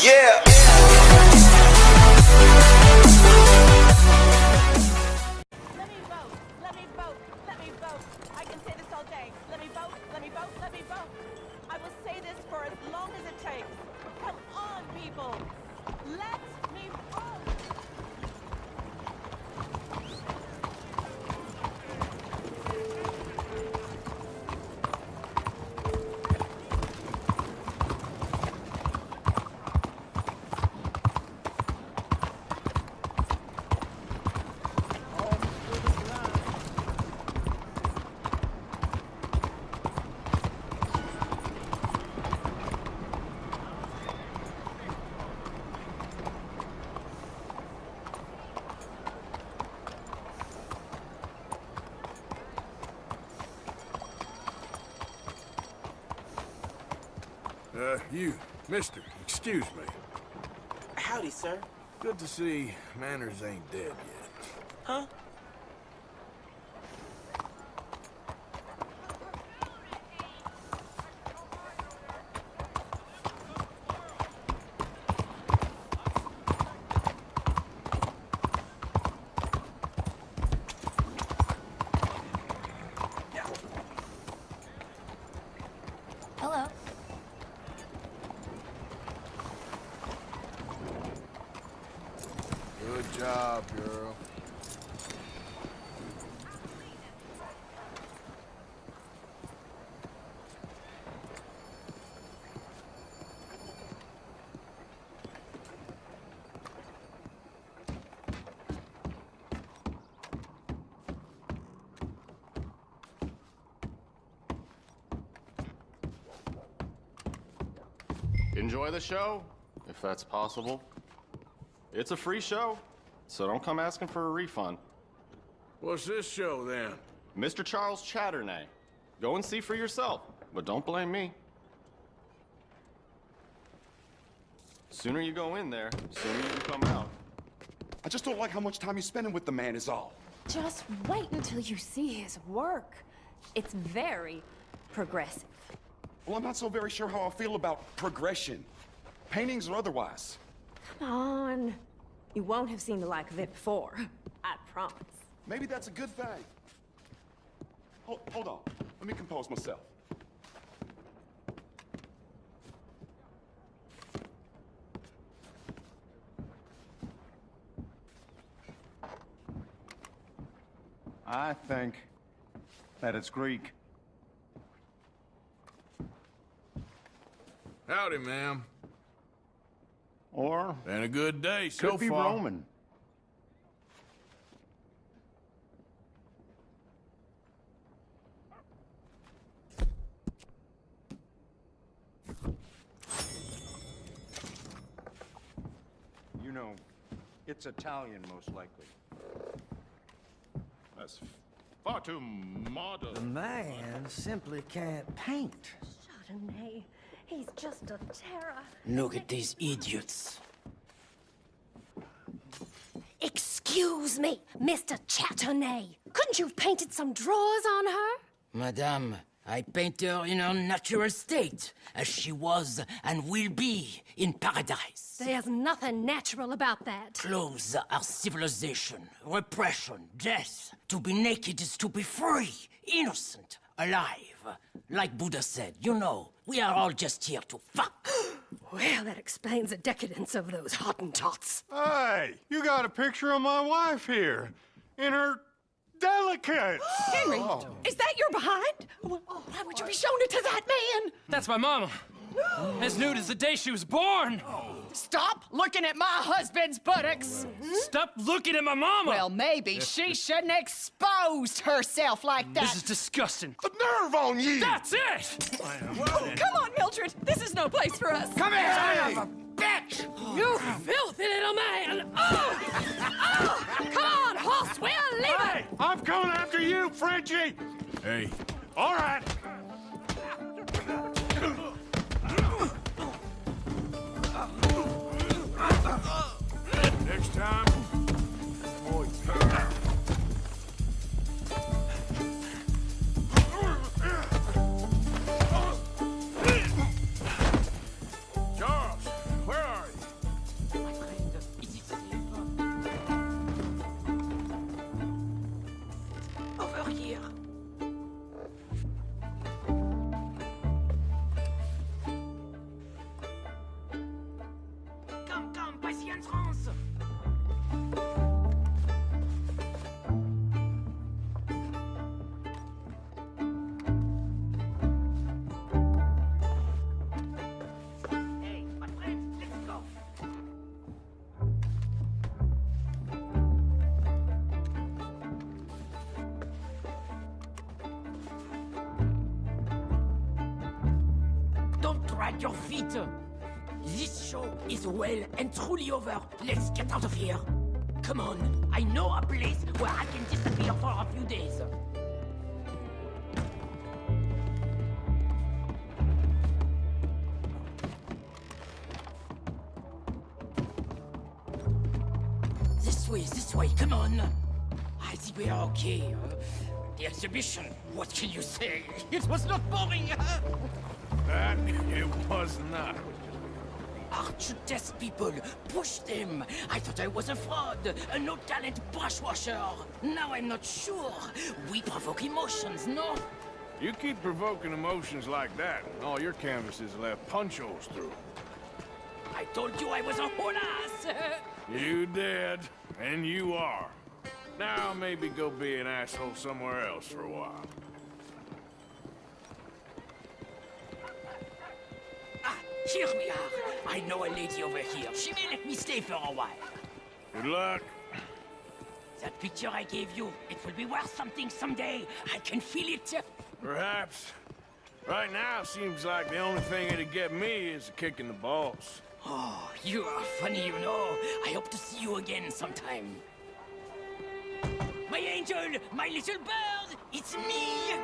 Yeah. Let me vote. Let me vote. Let me vote. I can say this all day. Let me vote. Let me vote. Let me vote. I will say this for as long as it takes. Come on, people. Let me vote. You, mister, excuse me. Howdy, sir. Good to see Manners ain't dead yet. Huh? Hello. Good job, girl. Enjoy the show, if that's possible. It's a free show, so don't come asking for a refund. What's this show, then? Mr. Charles Chatternay. Go and see for yourself, but don't blame me. Sooner you go in there, sooner you can come out. I just don't like how much time you're spending with the man is all. Just wait until you see his work. It's very progressive. Well, I'm not so very sure how I feel about progression. Paintings or otherwise. Come on. You won't have seen the like of it before. I promise. Maybe that's a good thing. Hold on. Let me compose myself. I think that it's Greek. Howdy, ma'am. Or Been a good day so could be far. Roman. You know, it's Italian, most likely. That's far too modern. The man simply can't paint. Chardonnay, he's just a terror. Look at these idiots. Excuse me, Mr. Chatternay. Couldn't you have painted some drawers on her? Madame, I paint her in her natural state, as she was and will be in paradise. There's nothing natural about that. Clothes are civilization, repression, death. To be naked is to be free, innocent, alive. Like Buddha said, you know, we are all just here to fuck. Well, that explains the decadence of those Hottentots. Hey, you got a picture of my wife here. In her delicate. Henry, is that your behind? Why would you be showing it to that man? That's my mama. As nude as the day she was born. Stop looking at my husband's buttocks. Stop looking at my mama. Well, maybe she shouldn't have exposed herself like that. This is disgusting. The nerve on you! That's it! Come on, Mildred. This is no place for us. Come here, son of a bitch! You filthy little man! Oh! Oh! Come on, horse, we'll leave Hey, I'm coming after you, Frenchie! Hey, All right. next time, boy. Charles, where are you? entrance. Hey, my friends, let's go. Don't drag your feet. This show is well and truly over. Let's get out of here. Come on, I know a place where I can disappear for a few days. This way, come on. I think we are okay. The exhibition, what can you say? It was not boring. That it was not. Aren't you test people? Push them. I thought I was a fraud, a no-talent brushwasher. Now I'm not sure. We provoke emotions, no? You keep provoking emotions like that, and all your canvases left punch holes through. I told you I was a whole ass. You did, and you are. Now maybe go be an asshole somewhere else for a while. Here we are. I know a lady over here. She may let me stay for a while. Good luck. That picture I gave you, it will be worth something someday. I can feel it. Perhaps. Right now, seems like the only thing that'd get me is a kick in the balls. Oh, you are funny, you know. I hope to see you again sometime. My angel, my little bird, it's me!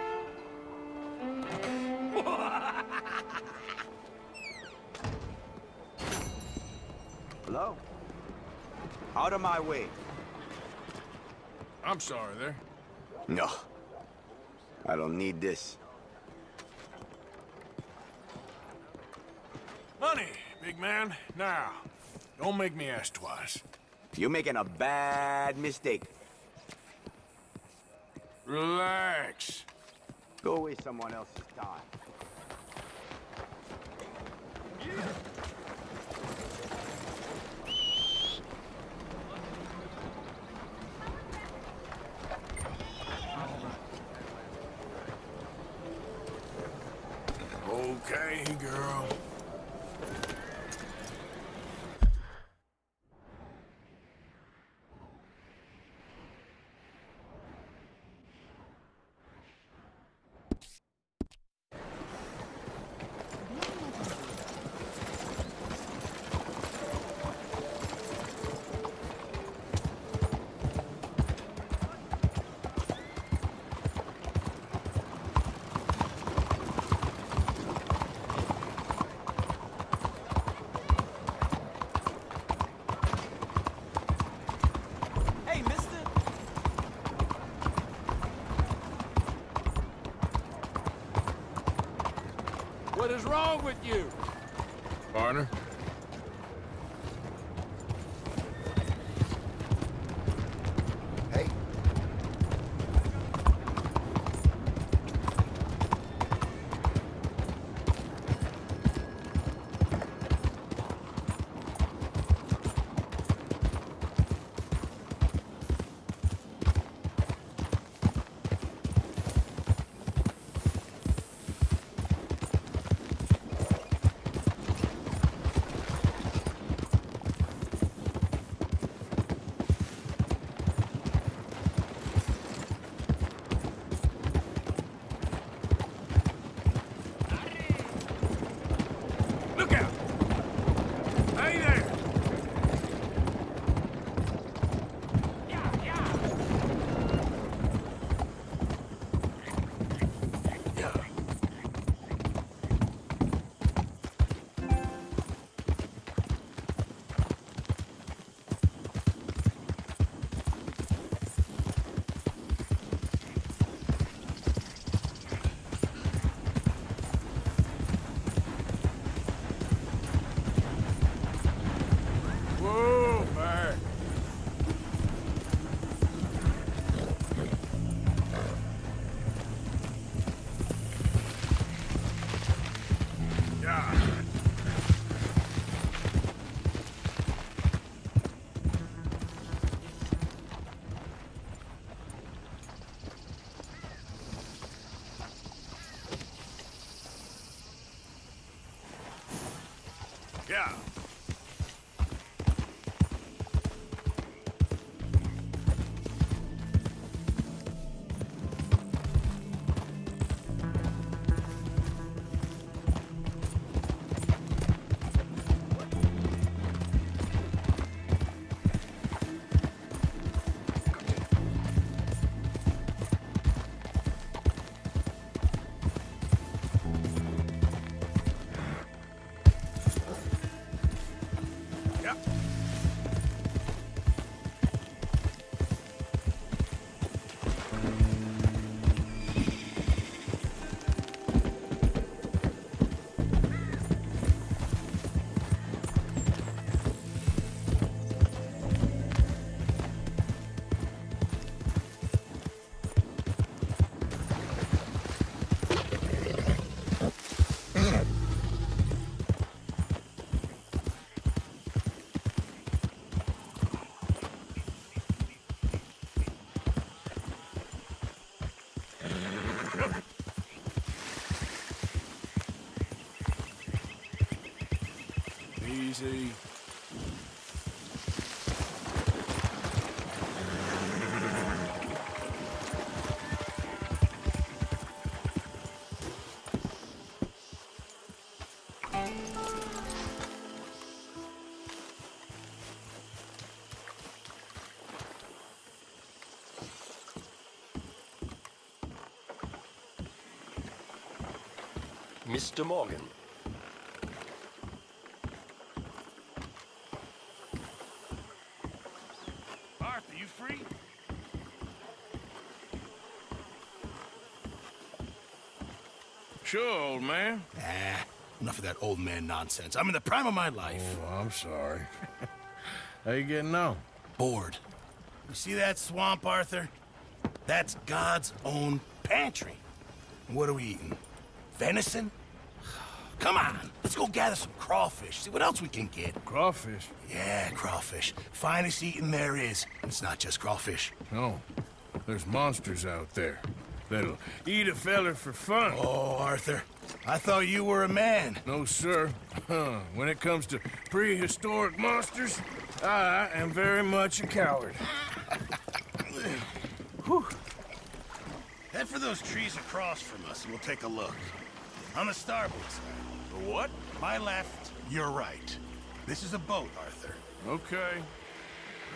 Hello? Out of my way. I'm sorry there. No. I don't need this. Money, big man. Now, don't make me ask twice. You're making a bad mistake. Relax. Go waste someone else's time. Okay, girl. What is wrong with you? Partner? Hey. Yeah. Easy. Mr. Morgan. Arthur, you free? Sure, old man. Enough of that old man nonsense. I'm in the prime of my life. Oh, I'm sorry. How you getting on? Bored. You see that swamp, Arthur? That's God's own pantry. And what are we eating? Venison? Come on, let's go gather some crawfish. See what else we can get. Crawfish? Yeah, crawfish. Finest eating there is. And it's not just crawfish. No. There's monsters out there that'll eat a feller for fun. Oh, Arthur, I thought you were a man. No, sir. When it comes to prehistoric monsters, I am very much a coward. Head for those trees across from us and we'll take a look. On the starboard side. The what? My left, your right. This is a boat, Arthur. Okay.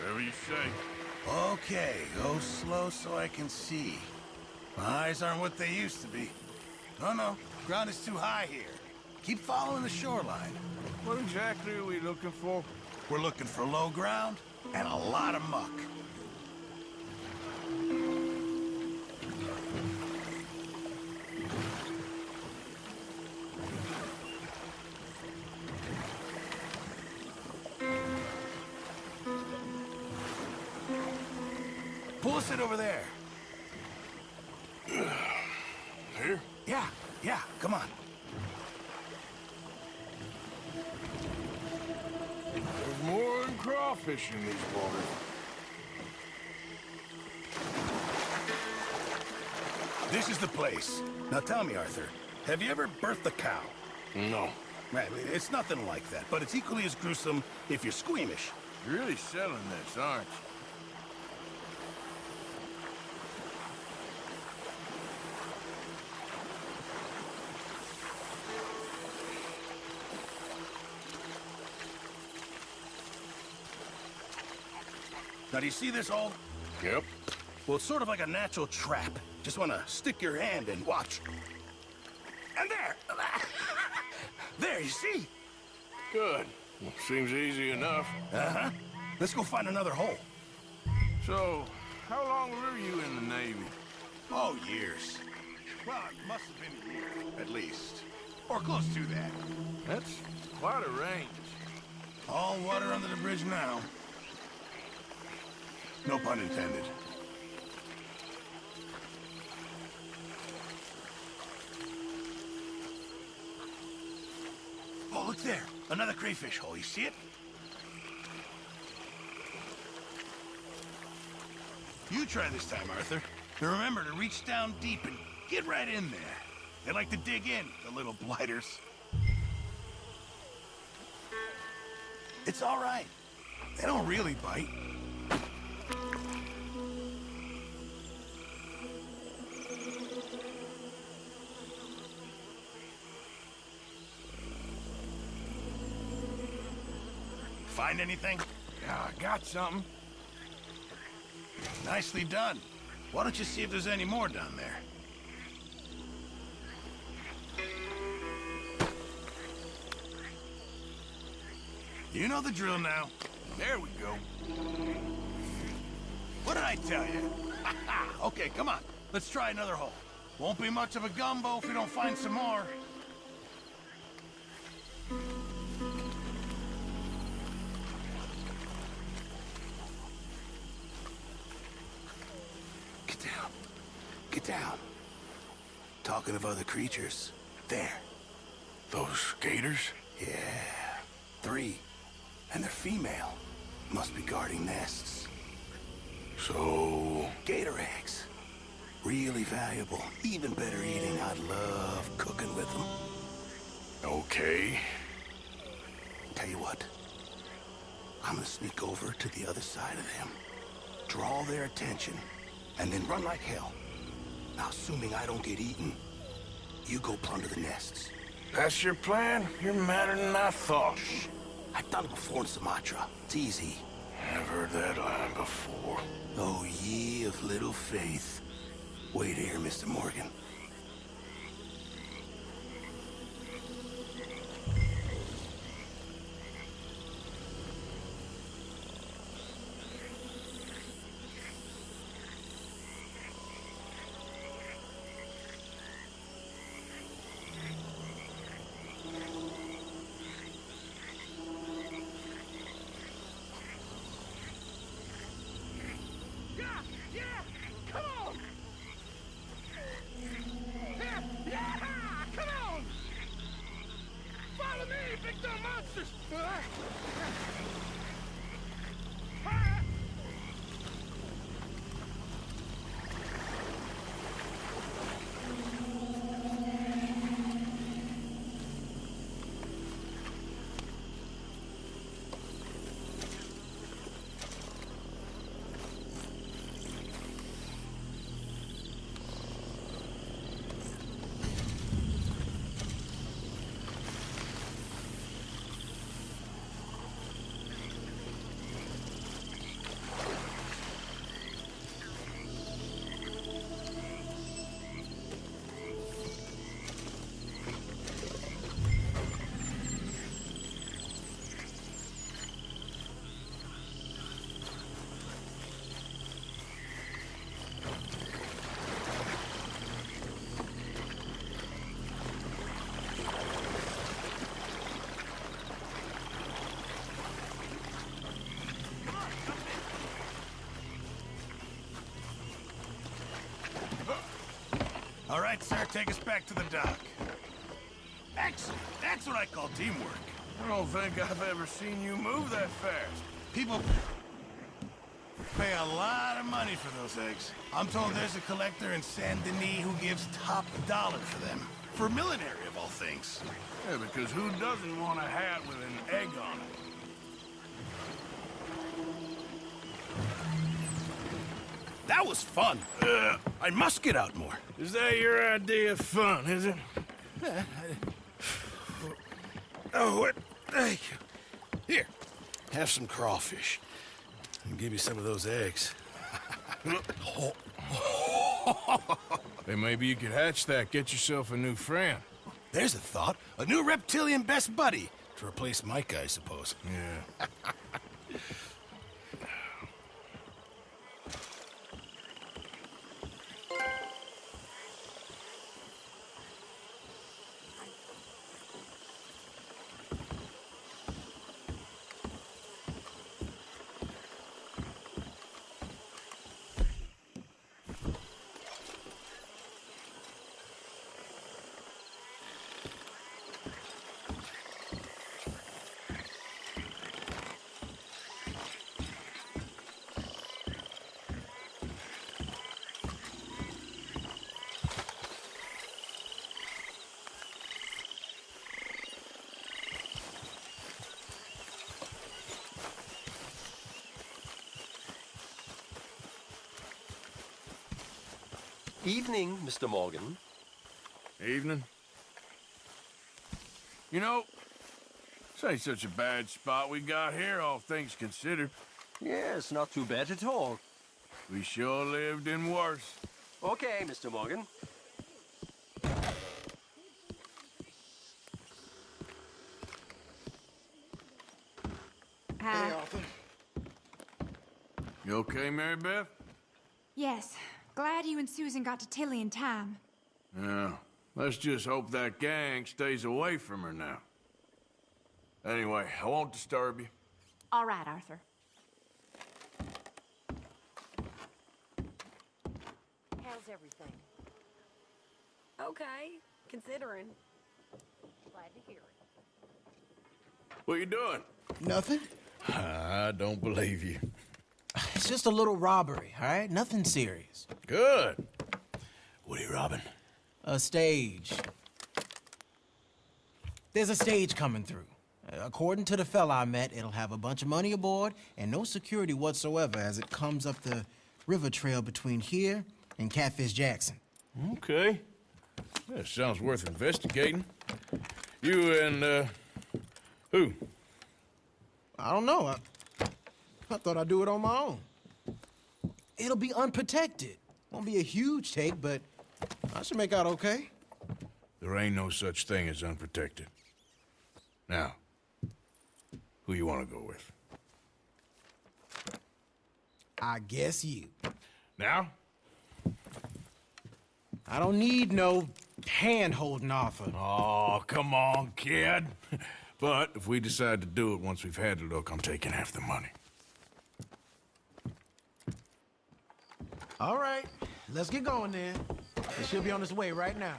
Whatever you say. Okay, go slow so I can see. My eyes aren't what they used to be. No, ground is too high here. Keep following the shoreline. What exactly are we looking for? We're looking for low ground and a lot of muck. Pull us in over there. Here? Yeah, come on. There's more than crawfish in these waters. This is the place. Now tell me, Arthur, have you ever birthed a cow? No. Right, it's nothing like that, but it's equally as gruesome if you're squeamish. You're really selling this, aren't you? Now, do you see this hole? Yep. Well, it's sort of like a natural trap. Just want to stick your hand and watch. And there! There, you see? Good. Well, seems easy enough. Uh-huh. Let's go find another hole. So, how long were you in the Navy? Oh, years. Well, it must have been a year, at least. Or close to that. That's quite a range. All water under the bridge now. No pun intended. Oh, look there. Another crayfish hole. You see it? You try this time, Arthur. And remember to reach down deep and get right in there. They like to dig in, the little blighters. It's all right. They don't really bite. Find anything? Yeah, I got something. Nicely done. Why don't you see if there's any more down there? You know the drill now. There we go. What did I tell you? Okay, come on. Let's try another hole. Won't be much of a gumbo if we don't find some more. Get down. Get down. Talking of other creatures. There. Those gators? Yeah. 3. And they're female. Must be guarding nests. So... Gator eggs. Really valuable. Even better eating. I love cooking with them. Okay. Tell you what. I'm gonna sneak over to the other side of them. Draw their attention. And then run like hell. Now, assuming I don't get eaten, you go plunder the nests. That's your plan? You're madder than I thought. I've done it before in Sumatra. It's easy. I've heard that line before. Oh, ye of little faith. Wait here, Mr. Morgan. All right, sir, take us back to the dock. Excellent. That's what I call teamwork. I don't think I've ever seen you move that fast. People pay a lot of money for those eggs. I'm told there's a collector in Saint Denis who gives top dollar for them. For millinery, of all things. Yeah, because who doesn't want a hat with an egg on it? That was fun. I must get out more. Is that your idea of fun, is it? Oh, what? Thank you. Here, have some crawfish. I'll give you some of those eggs. Hey, maybe you could hatch that, get yourself a new friend. There's a thought. A new reptilian best buddy. To replace Mike, I suppose. Yeah. Evening, Mr. Morgan. Evening. You know, this ain't such a bad spot we got here, all things considered. Yes, not too bad at all. We sure lived in worse. Okay, Mr. Morgan. Hey, Arthur. You okay, Mary Beth? Yes. Glad you and Susan got to Tilly in time. Yeah. Let's just hope that gang stays away from her now. Anyway, I won't disturb you. All right, Arthur. How's everything? Okay, considering. Glad to hear it. What you doing? Nothing. I don't believe you. It's just a little robbery, all right? Nothing serious. Good. What are you robbing? A stage. There's a stage coming through. According to the fella I met, it'll have a bunch of money aboard and no security whatsoever as it comes up the river trail between here and Catfish Jackson. Okay. That sounds worth investigating. You and, who? I don't know. I thought I'd do it on my own. It'll be unprotected. Won't be a huge take, but I should make out okay. There ain't no such thing as unprotected. Now, who you want to go with? I guess you. Now? I don't need no hand-holding offer. Oh, come on, kid. But if we decide to do it once we've had a look, I'm taking half the money. All right, let's get going then. It should be on its way right now.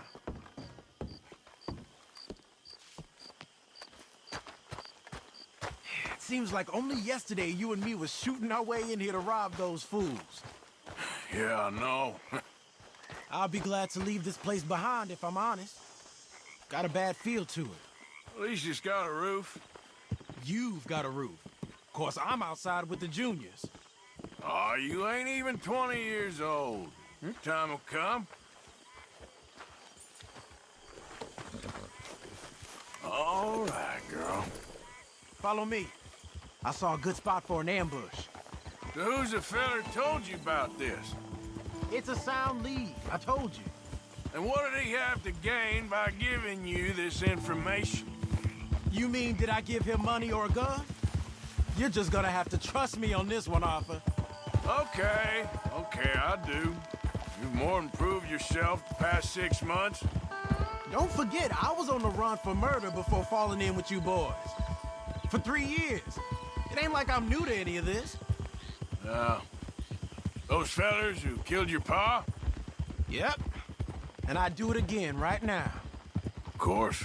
It seems like only yesterday you and me was shooting our way in here to rob those fools. Yeah, I know. I'll be glad to leave this place behind if I'm honest. Got a bad feel to it. At least it's got a roof. You've got a roof. Of course, I'm outside with the juniors. Oh, you ain't even 20 years old. Your time will come. All right, girl. Follow me. I saw a good spot for an ambush. So who's the feller told you about this? It's a sound lead, I told you. And what did he have to gain by giving you this information? You mean, did I give him money or a gun? You're just gonna have to trust me on this one, Arthur. Okay, I do. You've more improved yourself the past 6 months. Don't forget, I was on the run for murder before falling in with you boys. For 3 years. It ain't like I'm new to any of this. Those fellers who killed your pa? Yep. And I'd do it again right now. Of course.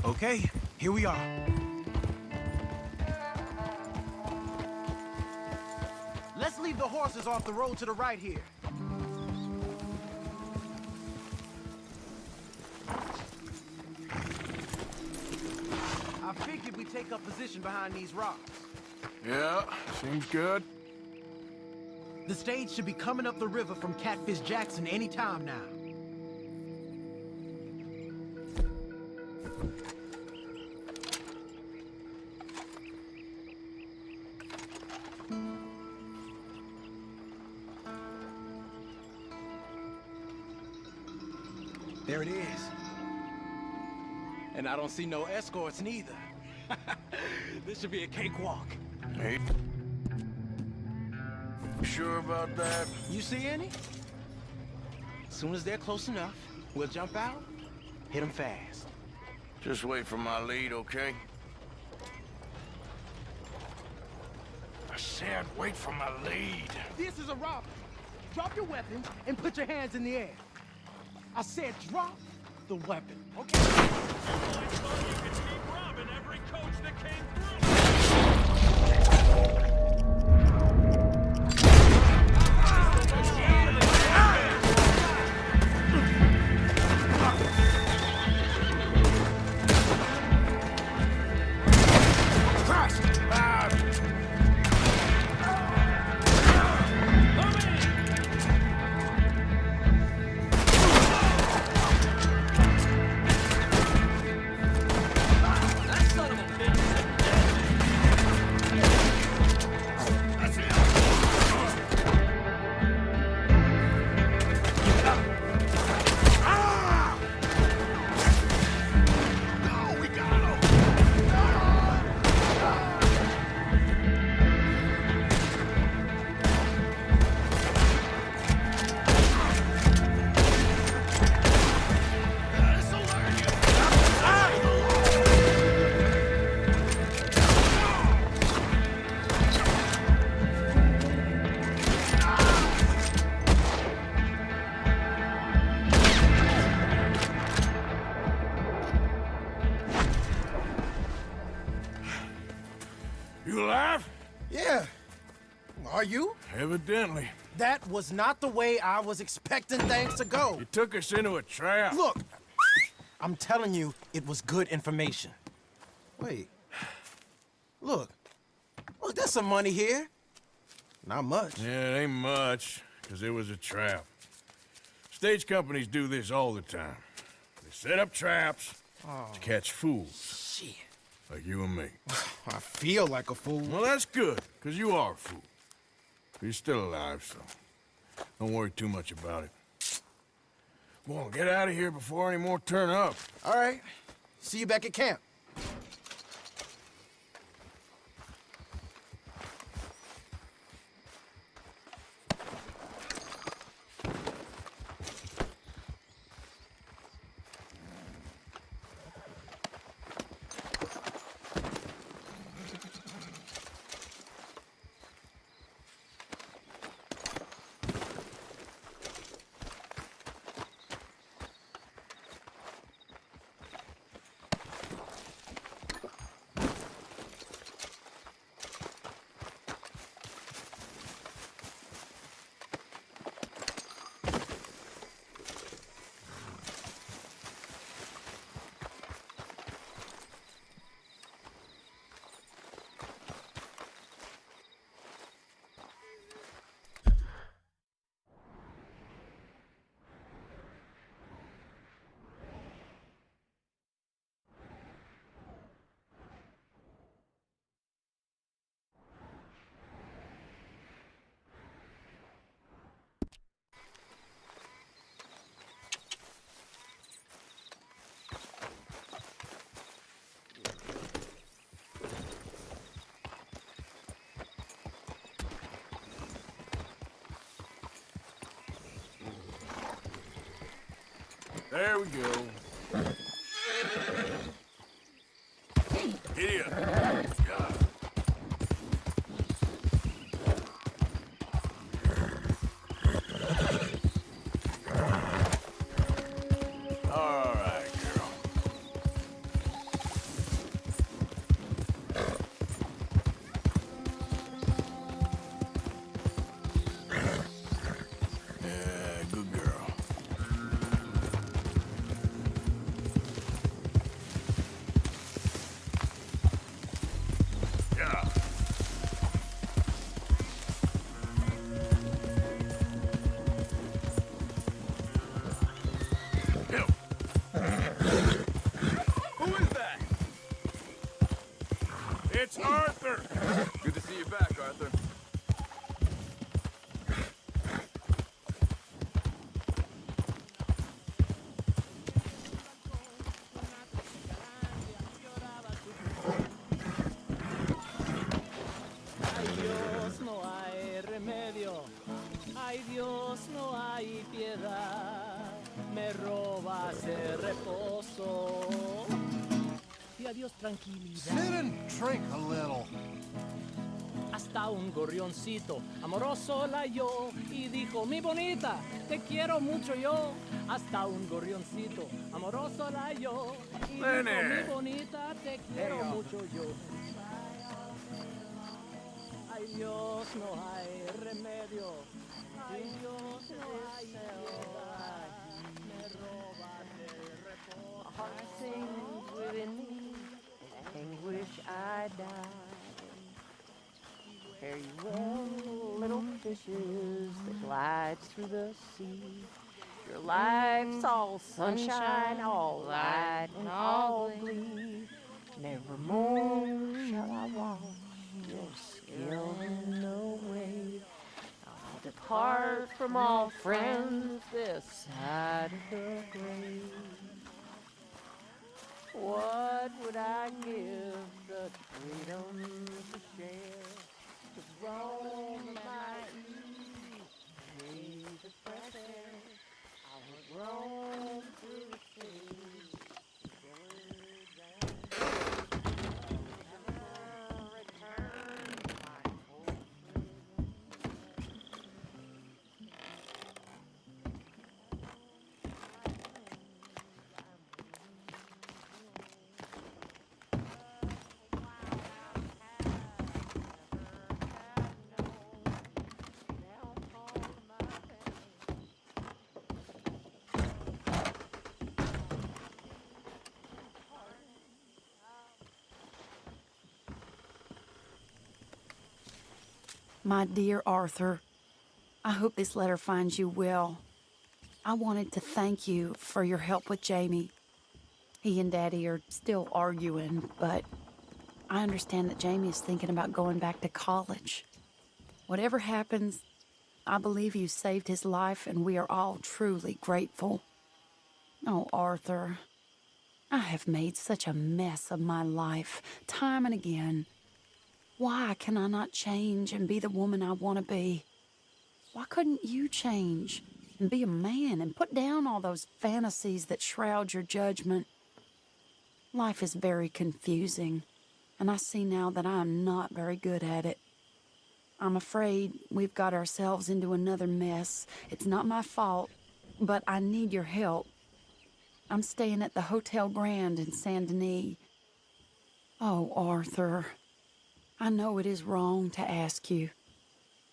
Okay, here we are. Let's leave the horses off the road to the right here. I figured we'd take up position behind these rocks. Yeah, seems good. The stage should be coming up the river from Catfish Jackson any time now. There it is. And I don't see no escorts neither. This should be a cakewalk. Hey. Sure about that? You see any? As soon as they're close enough, we'll jump out, hit them fast. Just wait for my lead, okay? I said wait for my lead. This is a robbery. Drop your weapons and put your hands in the air. I said drop the weapon, okay? You can keep robbing every coach that came through. You alive? Yeah. Are you? Evidently. That was not the way I was expecting things to go. You took us into a trap. Look, I'm telling you, it was good information. Wait. Look, there's some money here. Not much. Yeah, it ain't much, because it was a trap. Stage companies do this all the time. They set up traps to catch fools. Shit. Like you and me. I feel like a fool. Well, that's good, because you are a fool. But you're still alive, so don't worry too much about it. Come on, get out of here before any more turn up. All right. See you back at camp. There we go. Giddy up. All right, girl. Yeah, good girl. Arthur! Good to see you back, Arthur. Ay Dios, no hay remedio. Ay Dios, no hay piedad. Me robas el reposo. Y adiós tranquilidad. Sit and drink a little. Hasta un gorrioncito amoroso la halló y dijo, mi bonita, te quiero mucho yo. Hasta un gorrioncito amoroso la halló y dijo, mi bonita, te quiero mucho yo. Ay Dios, no hay remedio. Ay Dios, no hay piedad. Me robas el reposo. My heart sings within me, anguish I die. Fare you well, little fishes that glide through the sea. Your life's all sunshine, all light and all glee. Nevermore shall I walk your skill away. I'll depart from all friends this side of the grave. What would I give the freedom to share? To roam at my ease, breathe the fresh air. I would roam through the sea, never return to my old My dear Arthur, I hope this letter finds you well. I wanted to thank you for your help with Jamie. He and Daddy are still arguing, but I understand that Jamie is thinking about going back to college. Whatever happens, I believe you saved his life, and we are all truly grateful. Oh, Arthur, I have made such a mess of my life, time and again. Why can I not change and be the woman I want to be? Why couldn't you change and be a man and put down all those fantasies that shroud your judgment? Life is very confusing, and I see now that I am not very good at it. I'm afraid we've got ourselves into another mess. It's not my fault, but I need your help. I'm staying at the Hotel Grand in Saint Denis. Oh, Arthur, I know it is wrong to ask you,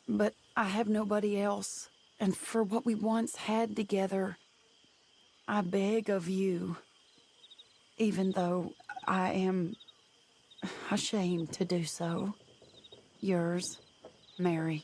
but I have nobody else, and for what we once had together, I beg of you, even though I am ashamed to do so. Yours, Mary.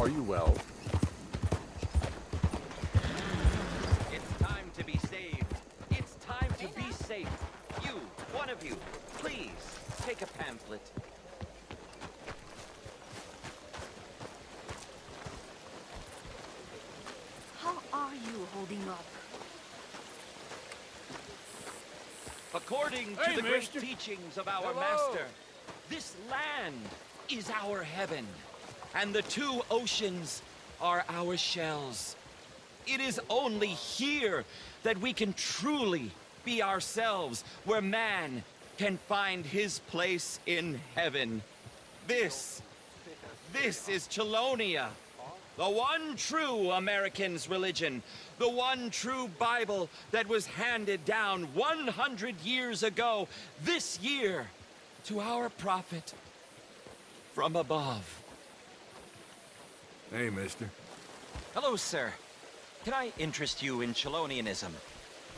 Are you well? It's time to be saved. It's time to be safe. You, one of you, please, take a pamphlet. How are you holding up? According to the great teachings of our master, this land is our heaven, and the two oceans are our shells. It is only here that we can truly be ourselves, where man can find his place in heaven. This is Chelonia, the one true American's religion, the one true Bible that was handed down 100 years ago, this year, to our prophet from above. Hey, mister. Hello, sir. Can I interest you in Chelonianism?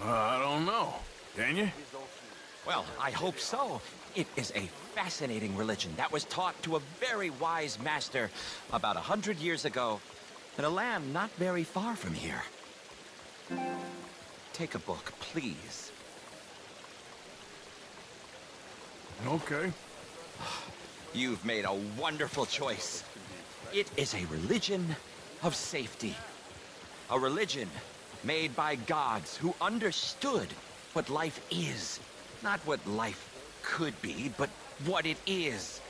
I don't know. Can you? Well, I hope so. It is a fascinating religion that was taught to a very wise master about 100 years ago in a land not very far from here. Take a book, please. Okay. You've made a wonderful choice. It is a religion of safety. A religion made by gods who understood what life is. Not what life could be, but what it is.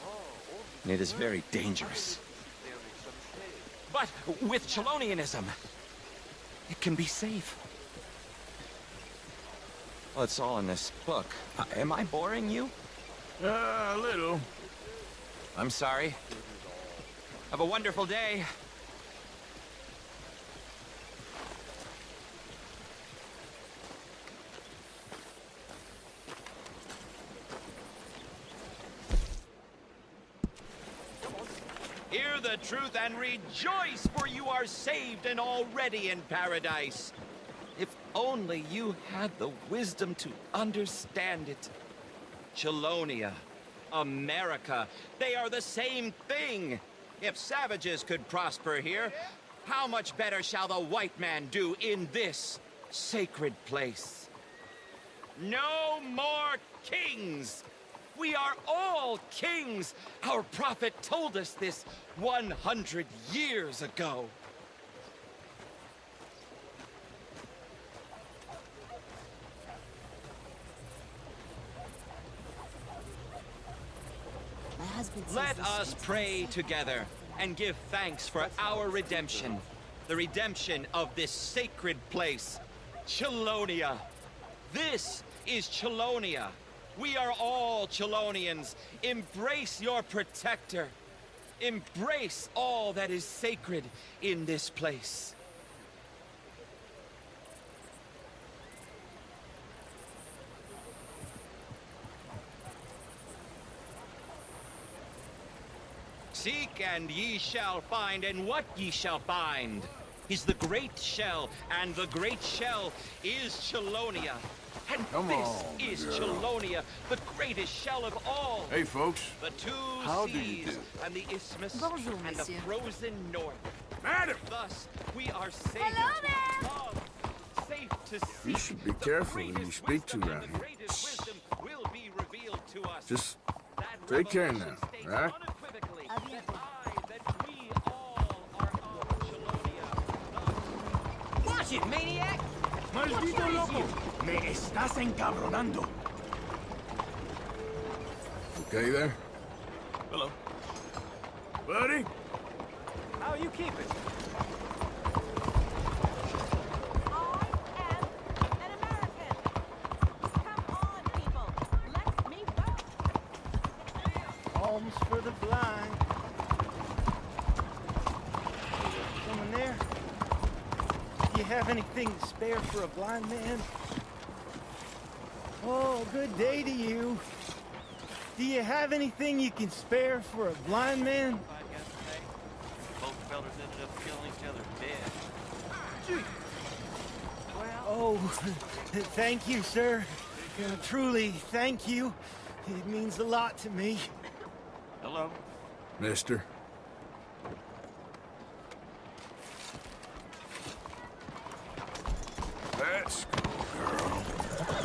And it is very dangerous. But with Chelonianism, it can be safe. Well, it's all in this book. Am I boring you? A little. I'm sorry. Have a wonderful day. Hear the truth and rejoice, for you are saved and already in paradise. If only you had the wisdom to understand it. Chelonia, America, they are the same thing. If savages could prosper here, how much better shall the white man do in this sacred place? No more kings! We are all kings! Our prophet told us this 100 years ago. Let us pray together and give thanks for our redemption, the redemption of this sacred place, Chelonia. This is Chelonia. We are all Chelonians. Embrace your protector. Embrace all that is sacred in this place. Seek and ye shall find, and what ye shall find is the great shell, and the great shell is Chelonia. And this is Chelonia, the greatest shell of all. Hey, folks. The two How do you seas do? and the isthmus Bonjour, and monsieur. the frozen north. Madam! Thus, we are safe Hello to there! love, safe to seek. You should be The careful when you greatest speak to wisdom around and here. the greatest wisdom will be revealed to us. Just That take care revelation now, states right? unequivocally that we all are of Chelonia. Watch it, maniac! Maldito loco! Me estás encabronando. Okay there? Hello. Buddy? How you keeping? I am an American. Come on, people. Let me vote. Alms for the blind. Someone there? Do you have anything to spare for a blind man? Oh, good day to you. Do you have anything you can spare for a blind man? I guess both fellas ended up killing each other dead. Oh, thank you, sir. Truly, thank you. It means a lot to me. Hello. Mister. Let's go, girl.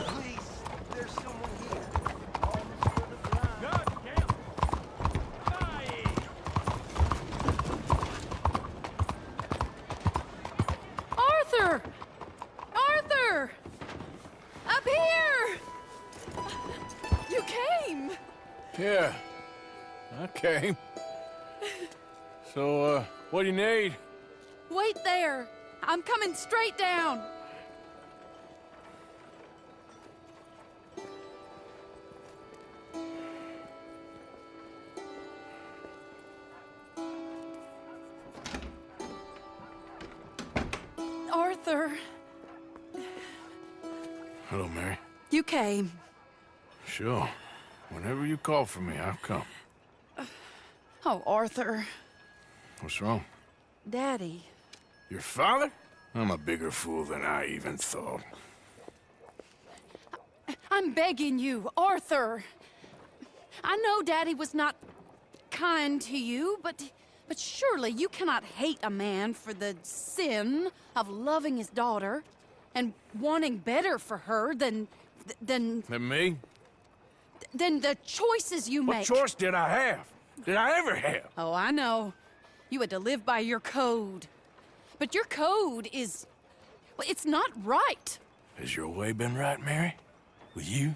Please, there's someone here. Arthur! Arthur! Up here! You came! Yeah, I came. So, what do you need? Wait there! I'm coming straight down! Arthur, Hello, Mary. you came. Sure. Whenever you call for me, I'll come. Oh, Arthur. What's wrong? Daddy. Your father? I'm a bigger fool than I even thought. I'm begging you, Arthur. I know Daddy was not kind to you, but surely you cannot hate a man for the sin of loving his daughter and wanting better for her than And me? than the choices you What make. choice did I have? Did I ever have? Oh, I know. You had to live by your code. But your code is... well, it's not right. Has your way been right, Mary? With you?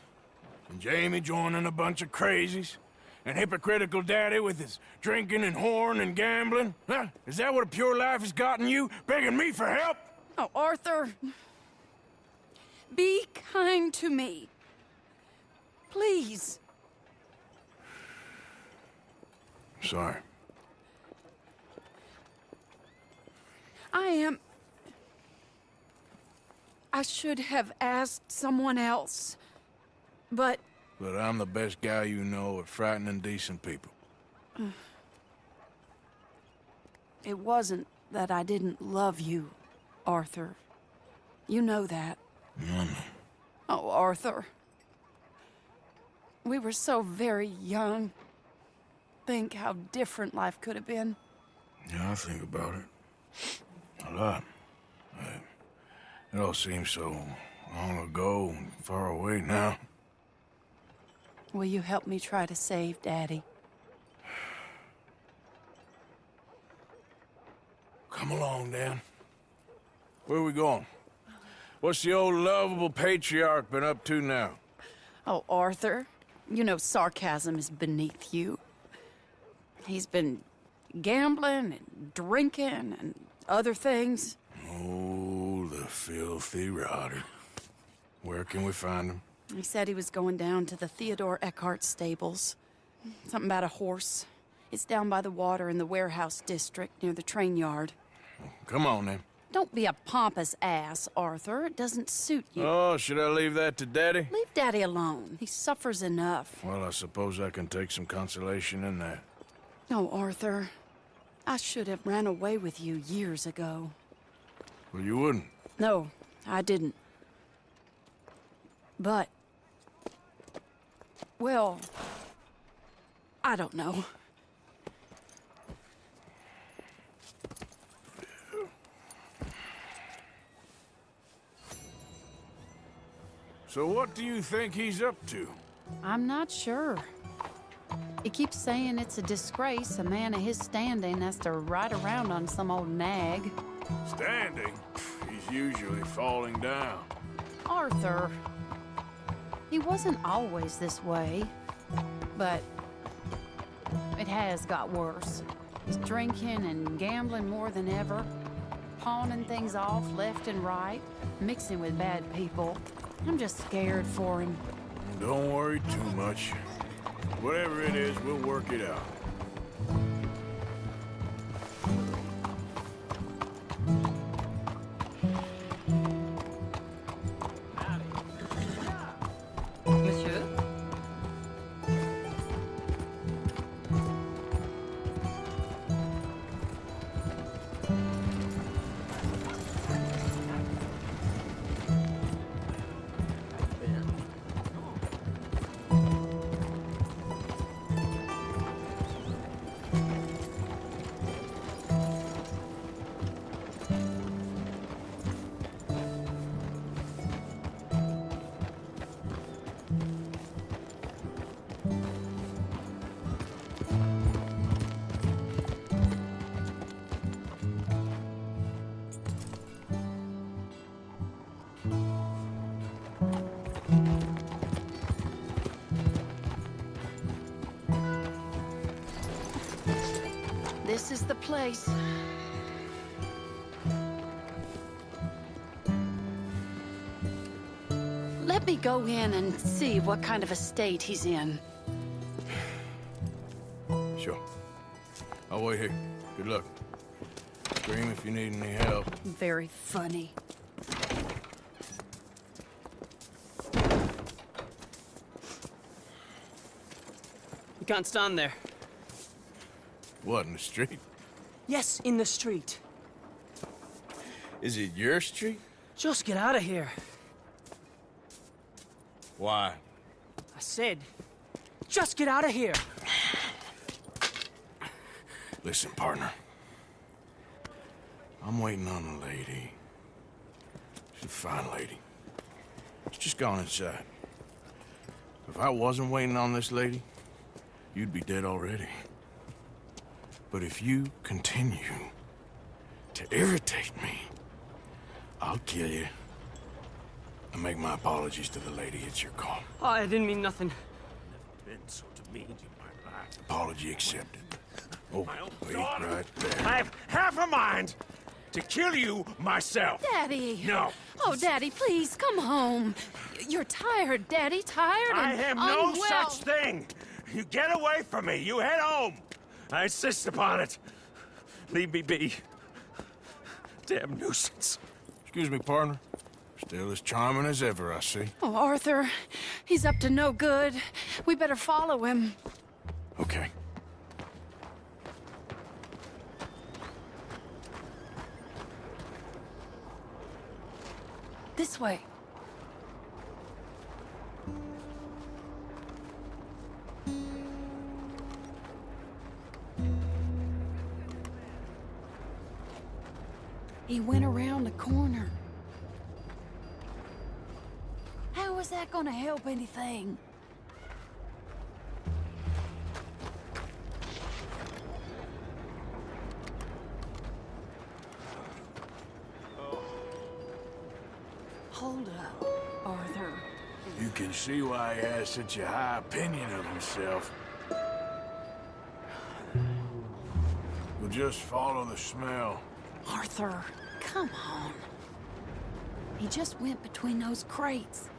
And Jamie joining a bunch of crazies? And hypocritical daddy with his drinking and whoring and gambling? Huh? Is that what a pure life has gotten you? Begging me for help? Oh, Arthur. Be kind to me. Please. Sorry. I should have asked someone else, but... But I'm the best guy you know at frightening decent people. It wasn't that I didn't love you, Arthur. You know that. Oh, Arthur. We were so very young. Think how different life could have been. Yeah, I think about it. A lot. It all seems so long ago and far away now. Will you help me try to save Daddy? Come along, Dan. Where are we going? What's the old lovable patriarch been up to now? Oh, Arthur, you know sarcasm is beneath you. He's been gambling and drinking and other things. Oh, the filthy rotter. Where can we find him? He said he was going down to the Theodore Eckhart stables. Something about a horse. It's down by the water in the warehouse district near the train yard. Come on, then. Don't be a pompous ass, Arthur. It doesn't suit you. Oh, should I leave that to Daddy? Leave Daddy alone. He suffers enough. Well, I suppose I can take some consolation in that. No, Arthur. I should have ran away with you years ago. Well, you wouldn't. No, I didn't. But... well... I don't know. So what do you think he's up to? I'm not sure. He keeps saying it's a disgrace a man of his standing has to ride around on some old nag. Standing? He's usually falling down. Arthur. He wasn't always this way, but it has got worse. He's drinking and gambling more than ever, pawning things off left and right, mixing with bad people. I'm just scared for him. Don't worry too much. Whatever it is, we'll work it out. Monsieur? This is the place. Let me go in and see what kind of a state he's in. Sure. I'll wait here. Good luck. Scream if you need any help. Very funny. You can't stand there. What, in the street? Yes, in the street. Is it your street? Just get out of here. Why? I said, just get out of here. Listen, partner. I'm waiting on a lady. She's a fine lady. She's just gone inside. If I wasn't waiting on this lady, you'd be dead already. But if you continue to irritate me, I'll kill you. And make my apologies to the lady. It's your call. Oh, I didn't mean nothing. Never been so demeaned in my life. Apology accepted. Oh, wait right there. I have half a mind to kill you myself. Daddy! No. Oh, Daddy, please, come home. You're tired, Daddy, tired and I am no unwell. such thing. You get away from me. You head home. I insist upon it. Leave me be. Damn nuisance. Excuse me, partner. Still as charming as ever, I see. Oh, Arthur, he's up to no good. We better follow him. Okay. This way. He went around the corner. How is that gonna help anything? Hold up, Arthur. You can see why he has such a high opinion of himself. We'll just follow the smell. Arthur, come on. He just went between those crates.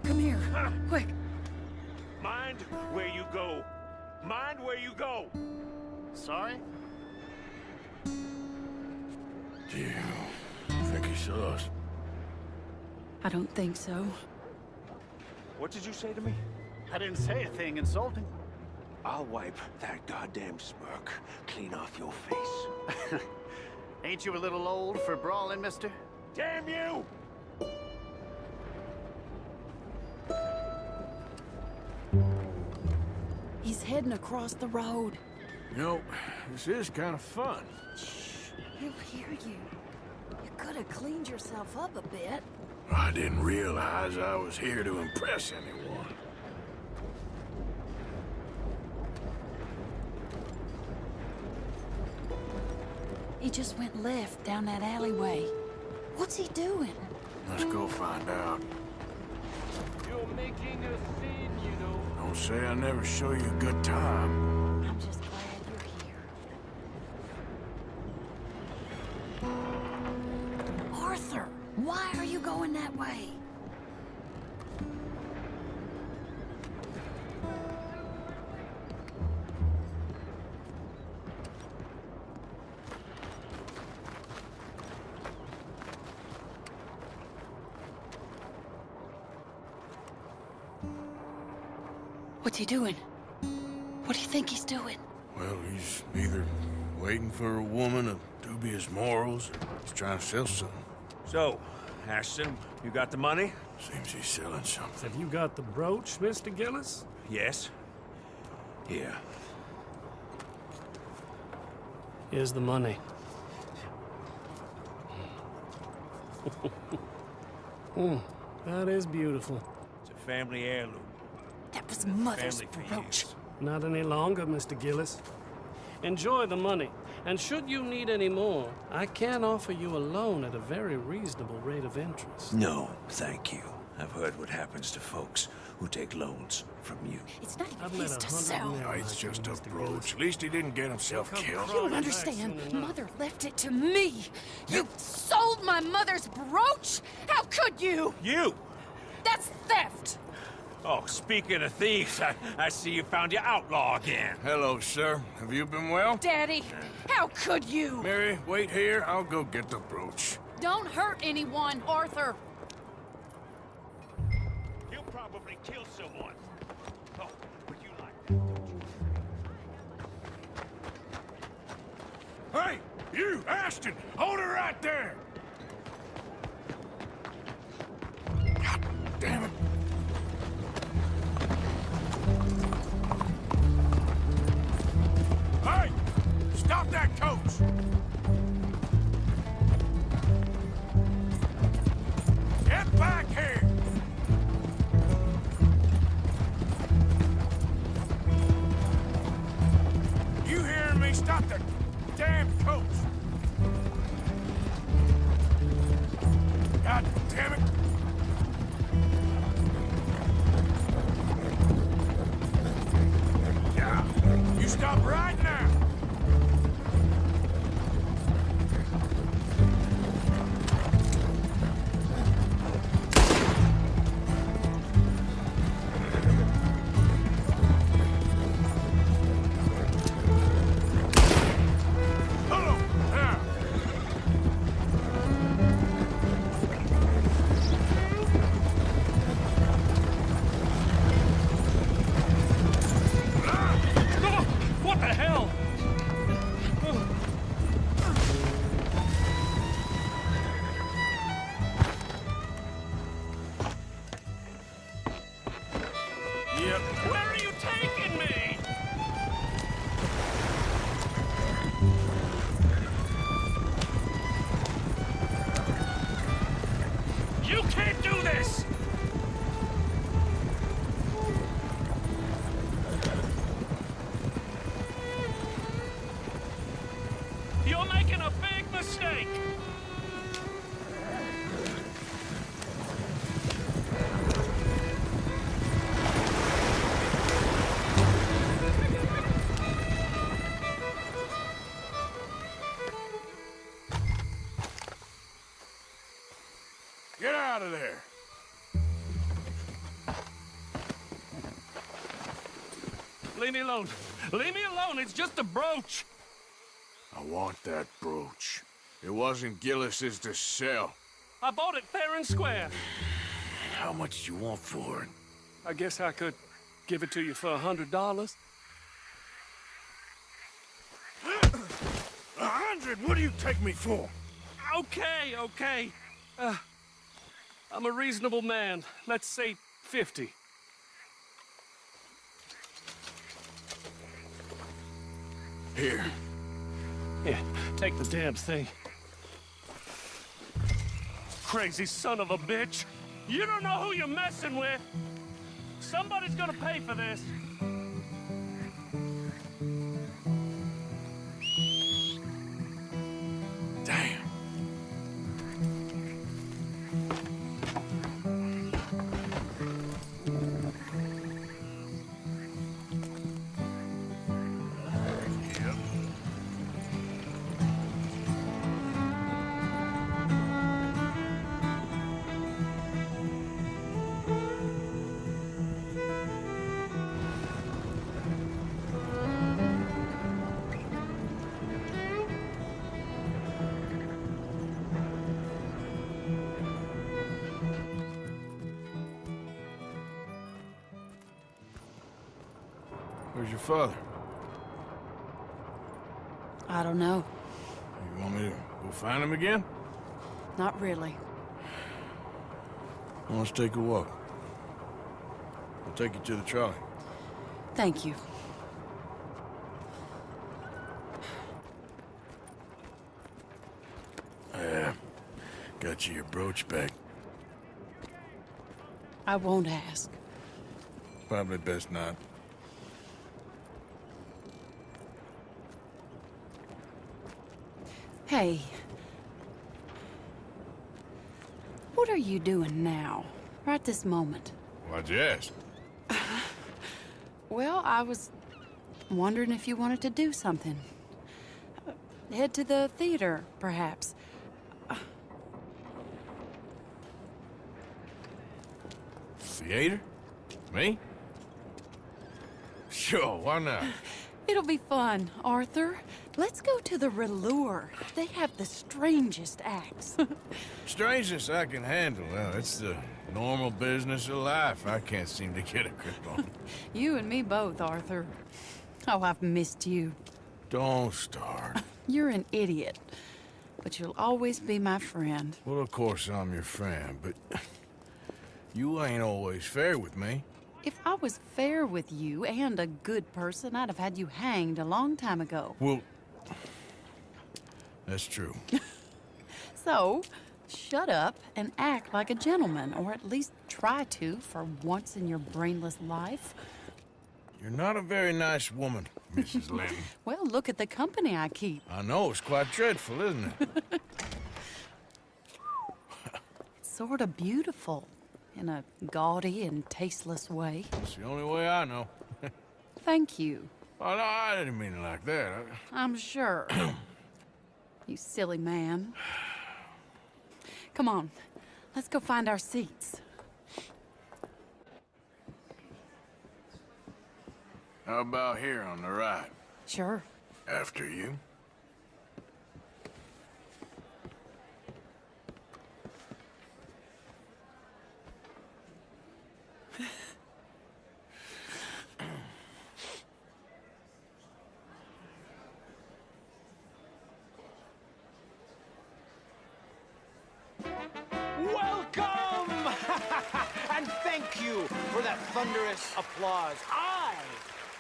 Come here, quick. Mind where you go. Mind where you go. Sorry? Do you think he saw us? I don't think so. What did you say to me? I didn't say a thing insulting. I'll wipe that goddamn smirk clean off your face. Ain't you a little old for brawling, mister? Damn you! He's heading across the road. You know, this is kind of fun. Shh, he'll hear you. You could have cleaned yourself up a bit. I didn't realize I was here to impress anyone. He just went left down that alleyway. What's he doing? Let's go find out. You're making a scene, you know. Don't say I never show you a good time. I'm just glad you're here. Arthur, why are you going that way? What's he doing? What do you think he's doing? Well, he's either waiting for a woman of dubious morals, or he's trying to sell something. So, Ashton, you got the money? Seems he's selling something. Have you got the brooch, Mr. Gillis? Yes. Here. Here's the money. That is beautiful. It's a family heirloom. That was Mother's Family brooch. Not any longer, Mr. Gillis. Enjoy the money. And should you need any more, I can offer you a loan at a very reasonable rate of interest. No, thank you. I've heard what happens to folks who take loans from you. It's not even his to sell. No, it's just a brooch. At least he didn't get himself killed. You don't understand. Mother left it to me. You sold my mother's brooch? How could you? You! That's theft! Oh, speaking of thieves, I see you found your outlaw again. Hello, sir. Have you been well? Daddy, how could you? Mary, wait here. I'll go get the brooch. Don't hurt anyone, Arthur. You probably killed someone. Oh, but you like that, Hey, you, Ashton! Hold her right there! God damn it. Hey! Stop that coach! Get back here! You hearing me? Stop the damn coach! making a big mistake! Get out of there! Leave me alone. Leave me alone. It's just a brooch. I want that brooch. It wasn't Gillis's to sell. I bought it fair and square. How much do you want for it? I guess I could give it to you for $100. 100? What do you take me for? Okay, okay. I'm a reasonable man. Let's say 50. Here. Yeah, take the damn thing. Crazy son of a bitch. You don't know who you're messing with. Somebody's gonna pay for this. Damn. Where's your father? I don't know. You want me to go find him again? Not really. Well, let's take a walk. I'll take you to the trolley. Thank you. Got you your brooch back. I won't ask. Probably best not. Hey. What are you doing now? Right this moment? Why'd you ask? Well, I was wondering if you wanted to do something. Head to the theater, perhaps. Theater? Me? Sure, why not? It'll be fun, Arthur. Let's go to the Relure. They have the strangest acts. Strangeness I can handle. Well, it's the normal business of life. I can't seem to get a grip on. You and me both, Arthur. Oh, I've missed you. Don't start. You're an idiot. But you'll always be my friend. Well, of course I'm your friend, but you ain't always fair with me. If I was fair with you and a good person, I'd have had you hanged a long time ago. Well, that's true. So, shut up and act like a gentleman, or at least try to for once in your brainless life. You're not a very nice woman, Mrs. Lynn. Well, look at the company I keep. I know, it's quite dreadful, isn't it? It's sort of beautiful, in a gaudy and tasteless way. It's the only way I know. Thank you. Oh, no, I didn't mean it like that. I'm sure. You silly man. Come on, let's go find our seats. How about here on the right? Sure. After you. Welcome! And thank you for that thunderous applause. I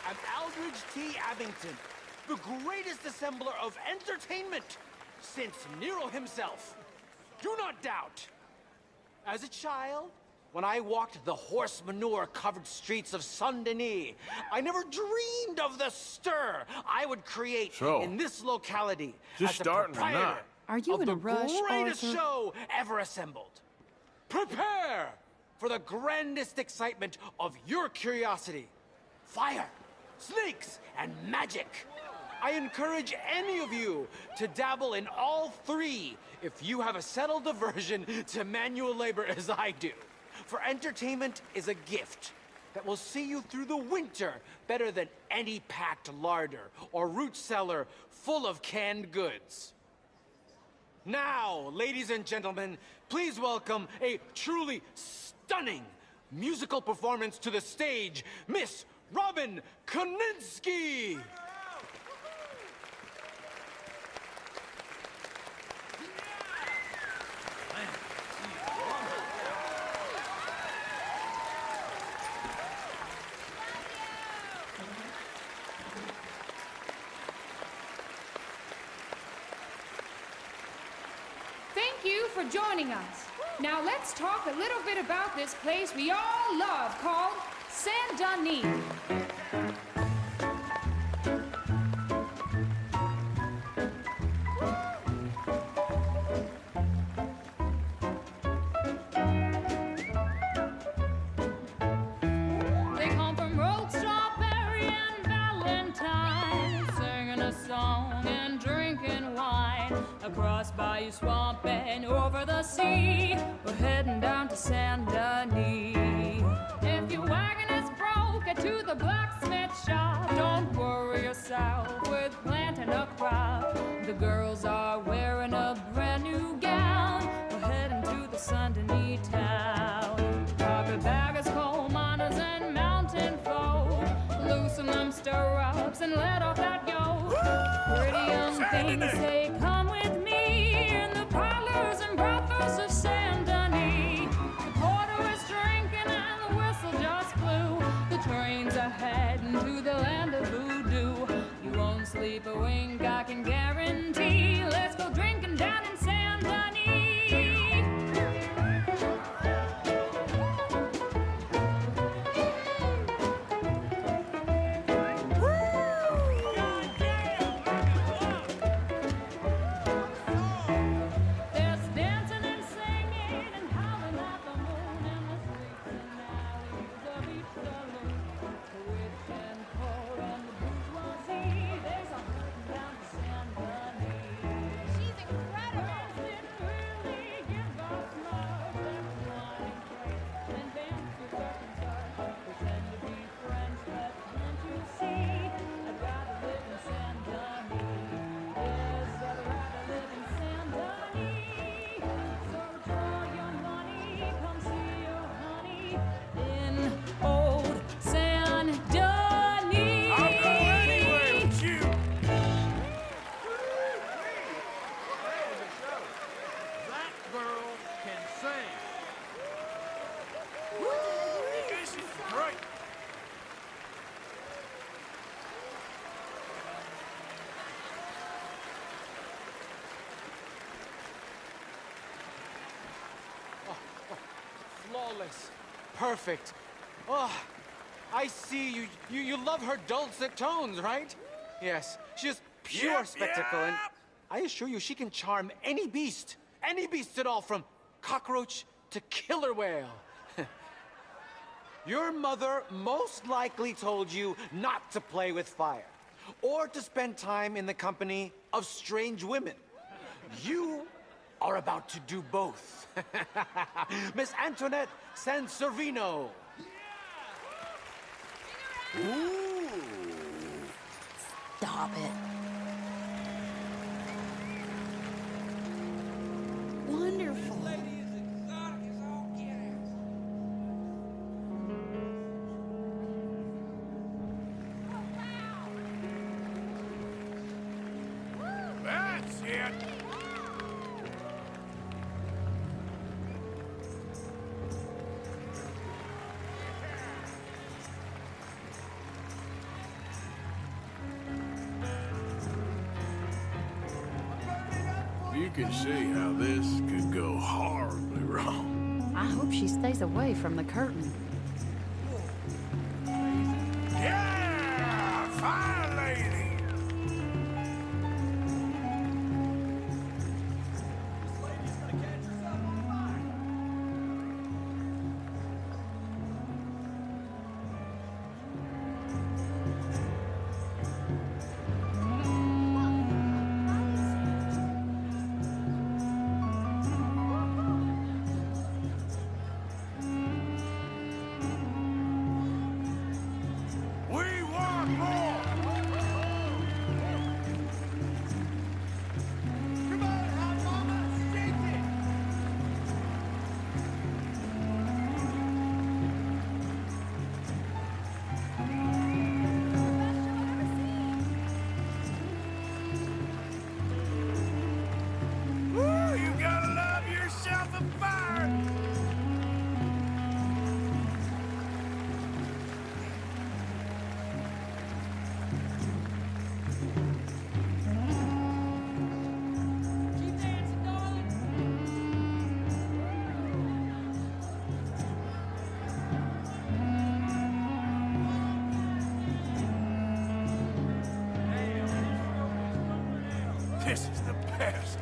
am Aldridge T. Abington, the greatest assembler of entertainment since Nero himself. Do not doubt. As a child, when I walked the horse manure-covered streets of Saint-Denis, I never dreamed of the stir I would create in this locality as the proprietor of the greatest show ever assembled. Prepare for the grandest excitement of your curiosity. Fire, snakes, and magic. I encourage any of you to dabble in all three if you have a settled aversion to manual labor as I do. For entertainment is a gift that will see you through the winter better than any packed larder or root cellar full of canned goods. Now, ladies and gentlemen, please welcome a truly stunning musical performance to the stage, Miss Robin Koninsky! Thank you for joining us. Now let's talk a little bit about this place we all love called Saint-Denis. They come from Rockstar and Valentine, singing a song and drinking wine across Bayou Swamp and over the sea. We're heading down to Saint-Denis. If your wagon is broke, get to the blacksmith shop. Don't worry yourself with planting a crop. The girls are wearing a brand new gown. We're heading to the Saint-Denis town. Carpetbaggers, coal miners, and mountain folk, loosen them stirrups and let off that yoke. Pretty young things say, come with me in the parlors and brothels of Saint-Denis. The porter is drinking and the whistle just blew. The trains are heading to the land of voodoo. You won't sleep a wink, I can guarantee. Let's go drinking down in Saint-Denis. There's dancing and singing and howling at the moon in the streets and alleys of each saloon. The rich and poor and the bourgeoisie, there's a hurting down to Saint-Denis. She's incredible. Didn't really give us much. Let's wine and pray and dance to certain such. Pretend to be friends, but can't you see? I'd rather live in Saint-Denis. Yes, I'd rather live in Saint-Denis. So draw your money, come see your honey in old Saint-Denis. I'll go anywhere with you. That girl can sing. This is great. Flawless. Perfect. Oh, I see you love her dulcet tones, right? Yes, she's pure Yep, spectacle, and yep. I assure you she can charm any beast at all, from cockroach to killer whale. Your mother most likely told you not to play with fire, or to spend time in the company of strange women. You are about to do both. Miss Antoinette Sanservino. Ooh. Stop it. Wonderful. That's it. You can see how this could go horribly wrong. I hope she stays away from the curtain. Yeah! Fine lady! This is the best.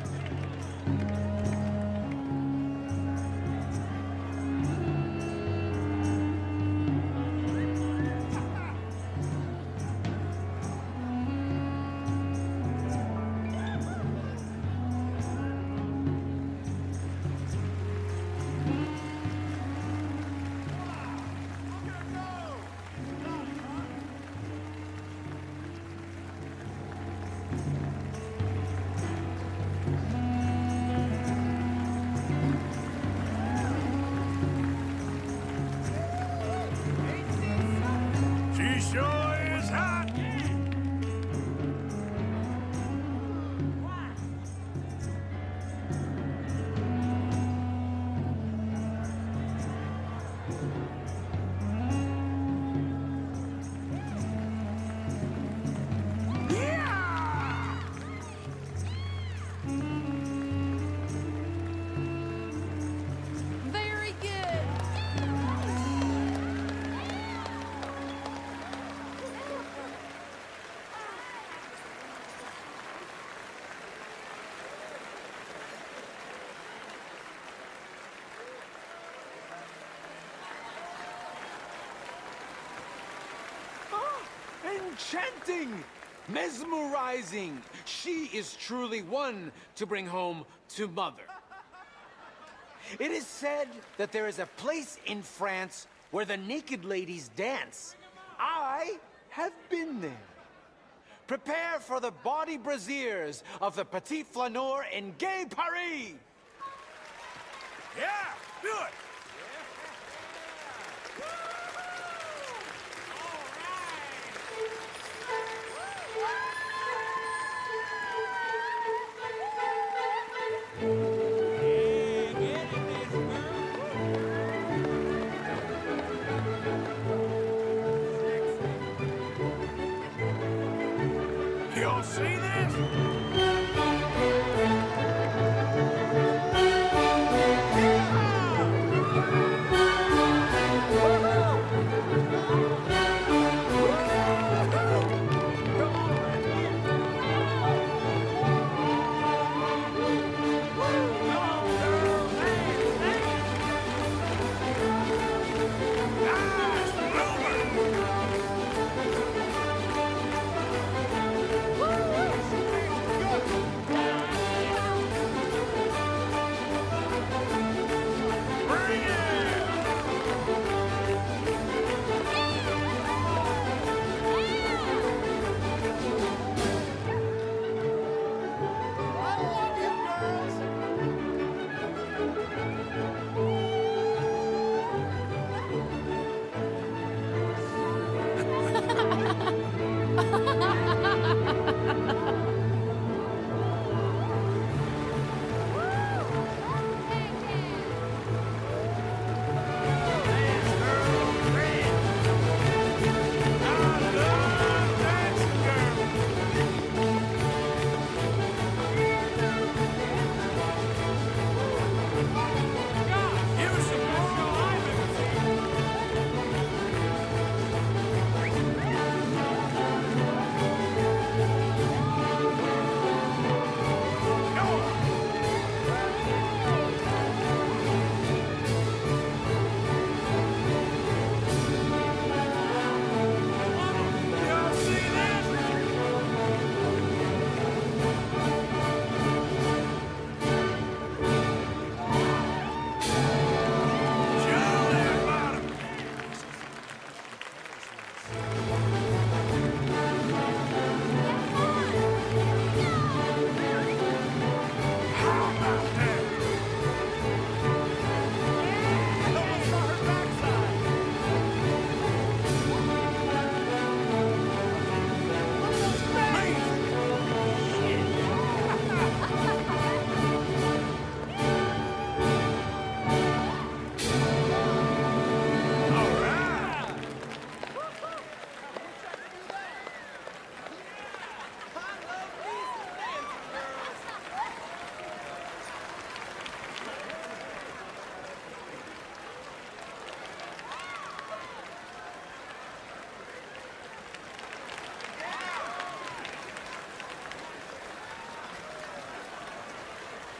Enchanting! Mesmerizing! She is truly one to bring home to mother. It is said that there is a place in France where the naked ladies dance. I have been there. Prepare for the body brasiers of the Petit Flaneur in Gay Paris! Yeah, do it! Y'all see this?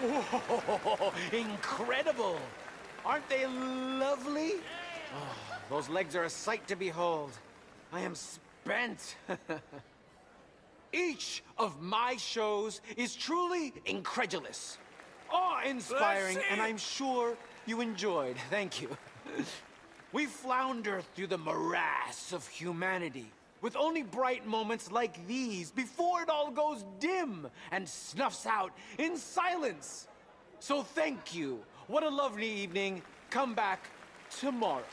Oh, incredible! Aren't they lovely? Oh, those legs are a sight to behold. I am spent. Each of my shows is truly incredulous, awe-inspiring, and I'm sure you enjoyed. Thank you. We flounder through the morass of humanity, with only bright moments like these before it all goes dim and snuffs out in silence. So thank you. What a lovely evening. Come back tomorrow.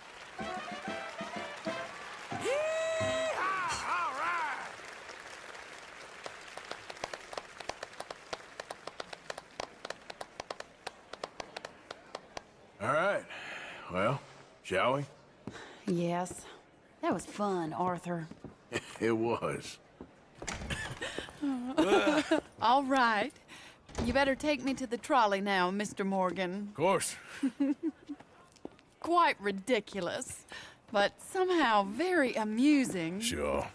All right. Well, shall we? Yes. That was fun, Arthur. It was. All right. You better take me to the trolley now, Mr. Morgan. Of course. Quite ridiculous, but somehow very amusing. Sure.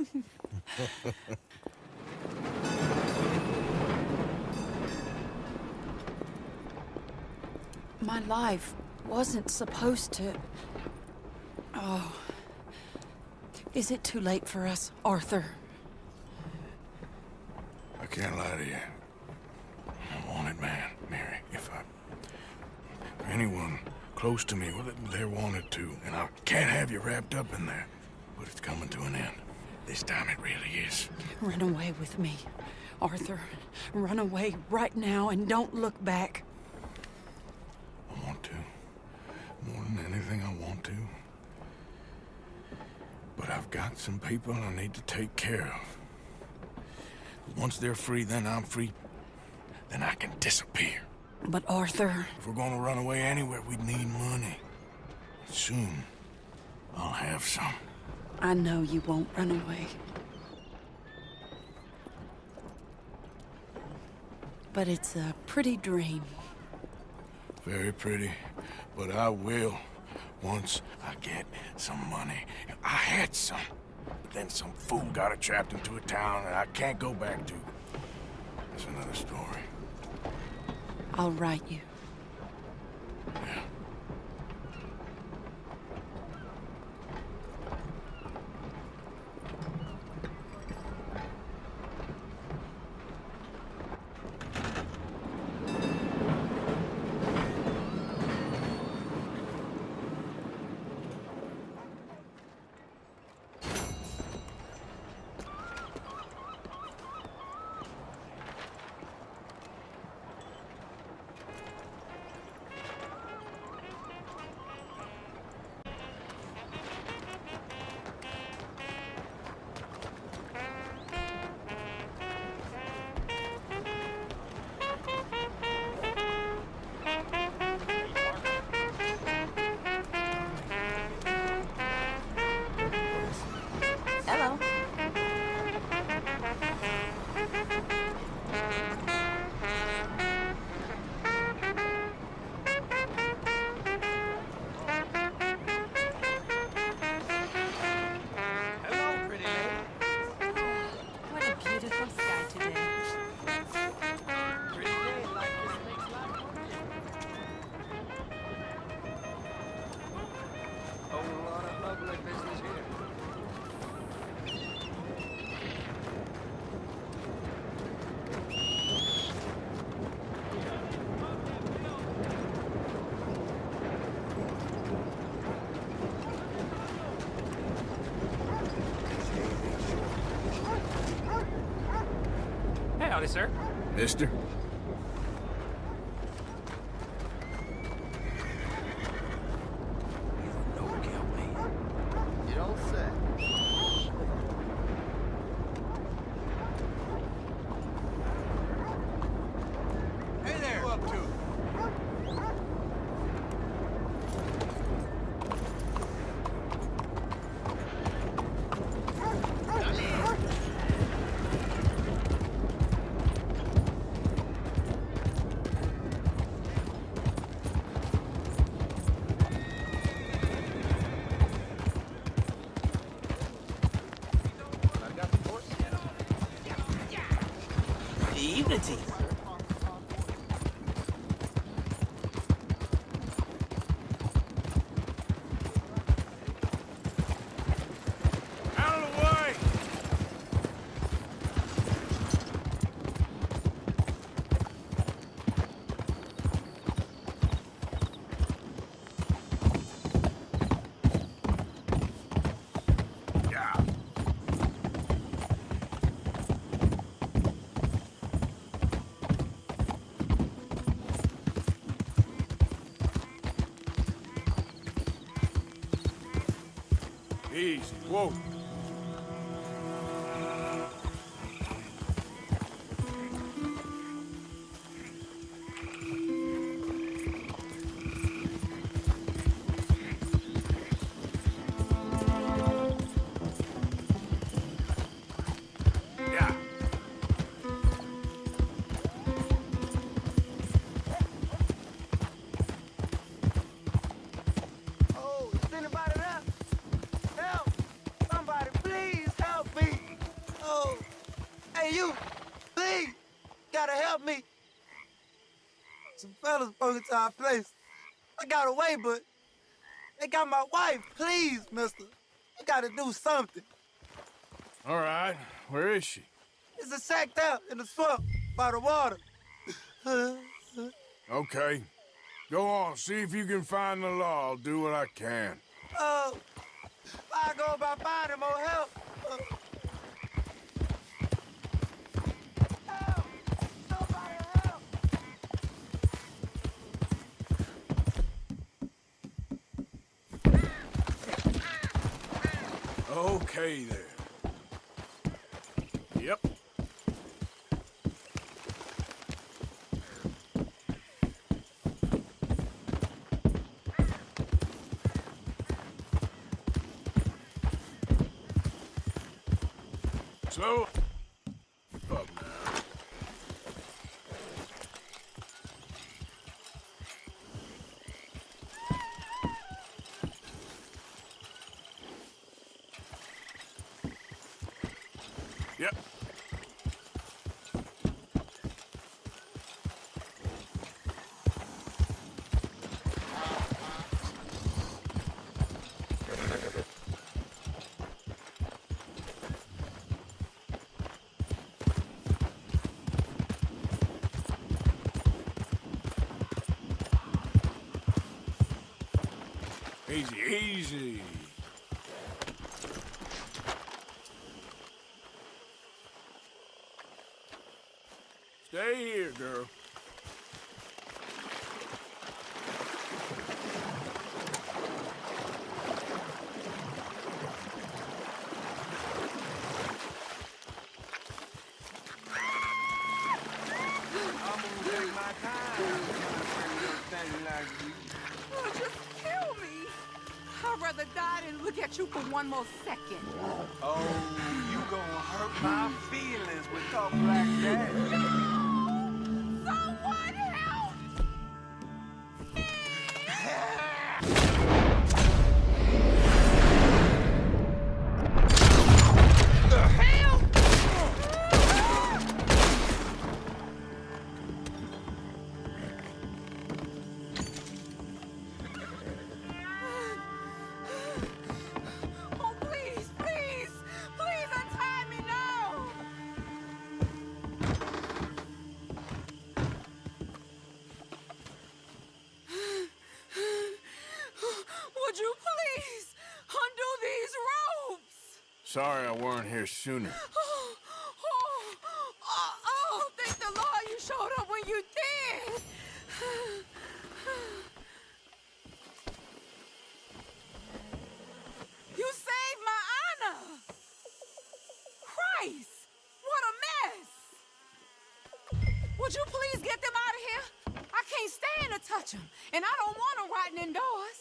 My life wasn't supposed to... Oh. Is it too late for us, Arthur? I can't lie to you. I'm a wanted man, Mary. If anyone close to me, well, they're wanted too. And I can't have you wrapped up in there. But it's coming to an end. This time it really is. Run away with me, Arthur. Run away right now and don't look back. I want to. More than anything, I want to. But I've got some people I need to take care of. Once they're free, then I'm free. Then I can disappear. But Arthur... If we're gonna run away anywhere, we'd need money. Soon, I'll have some. I know you won't run away. But it's a pretty dream. Very pretty, but I will once I get some money. I had some, but then some fool got it trapped into a town that I can't go back to. That's another story. I'll write you. Yeah. Hello. Hello, pretty lady. What a beautiful sky today. Pretty day like this makes life worth it. A lot of ugly business here. Hey, howdy, sir. Mister? You don't say. Hey there. What up to? Unity. Easy. Whoa. Some fellas broke into our place. I got away, but they got my wife. Please, mister. You gotta do something. All right. Where is she? It's a sacked out in the swamp by the water. Okay. Go on. See if you can find the law. I'll do what I can. I go about finding more help. Okay, there. Yep. Slow up now. Yep. Easy, easy. Stay here, girl. Oh, just kill me. I'd rather die than look at you for one more second. Oh, you gonna hurt my feelings with talk like that. Someone help! The hell? Oh, please, please, please untie me now. Would you please undo these ropes? Sorry I weren't here sooner. Thank the Lord you showed up when you did. You saved my honor. Christ, what a mess. Would you please get them out of here? I can't stand to touch them, and I don't want them rotting indoors.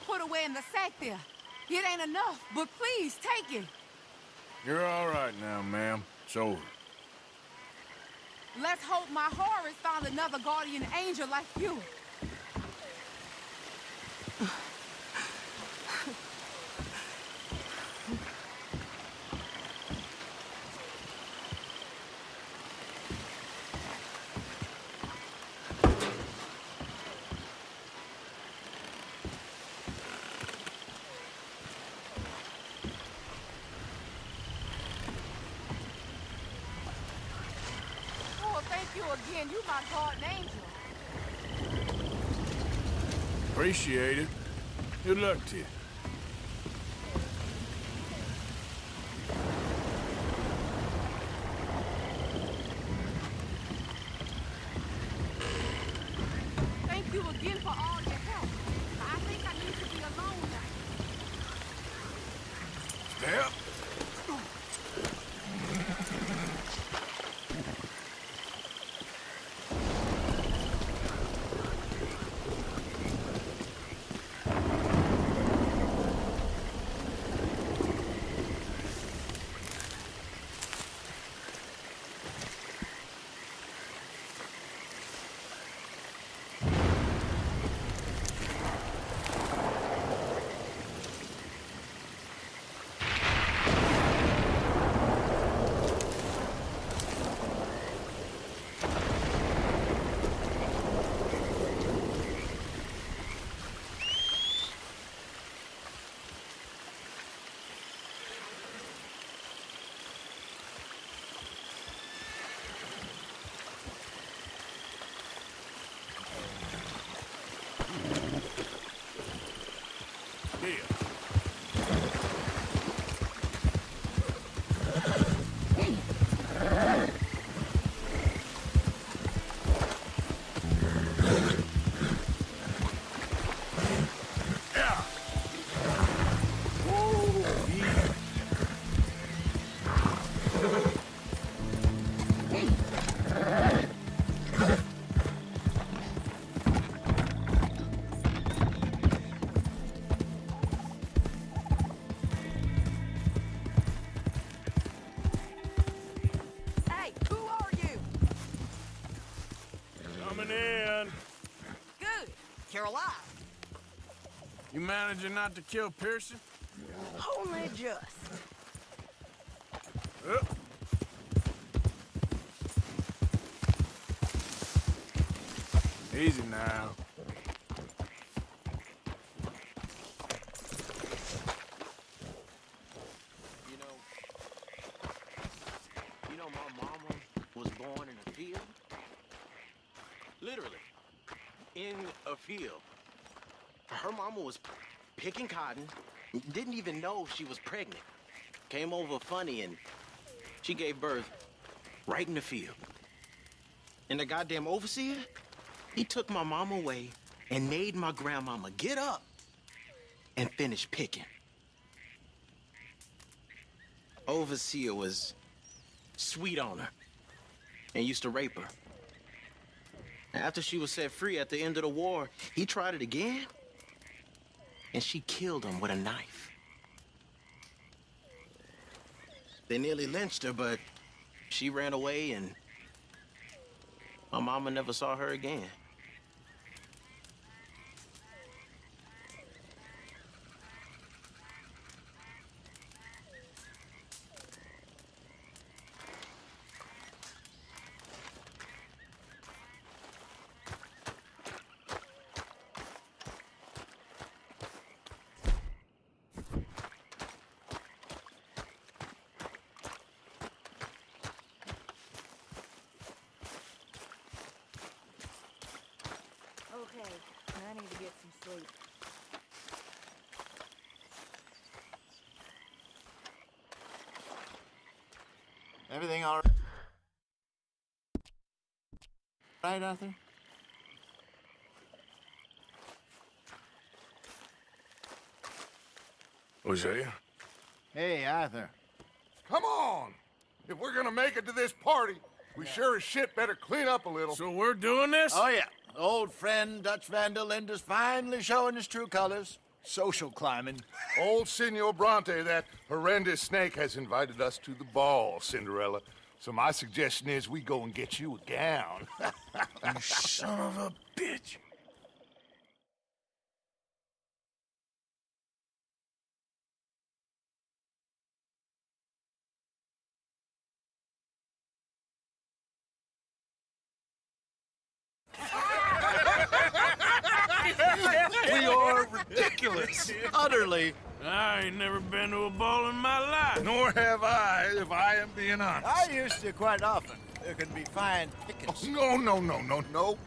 put away in the sack there. It ain't enough, but please take it. You're all right now, ma'am. It's over. Let's hope my Horus found another guardian angel like you. Again, you my guardian angel. Appreciate it. Good luck to you. Thank you again for all your help. I think I need to be alone now. Step. You're alive. You managing not to kill Pearson? Only just. Easy now. You know my mama was born in a field? Literally. In a field. Her mama was picking cotton, didn't even know she was pregnant. Came over funny and she gave birth right in the field. And the goddamn overseer, he took my mama away and made my grandmama get up and finish picking. Overseer was sweet on her and used to rape her. After she was set free at the end of the war, he tried it again, and she killed him with a knife. They nearly lynched her, but she ran away, and my mama never saw her again. Okay, I need to get some sleep. Everything all right, Arthur? Hosea? Hey, Arthur. Come on! If we're gonna make it to this party, we sure as shit better clean up a little. So we're doing this? Oh, yeah. Old friend Dutch Van der Linde's finally showing his true colors. social climbing. Old Senor Bronte, that horrendous snake, has invited us to the ball, Cinderella. So my suggestion is we go and get you a gown. You son of a bitch. We are ridiculous. Utterly. I ain't never been to a ball in my life. Nor have I, if I am being honest. I used to quite often. There can be fine pickings. No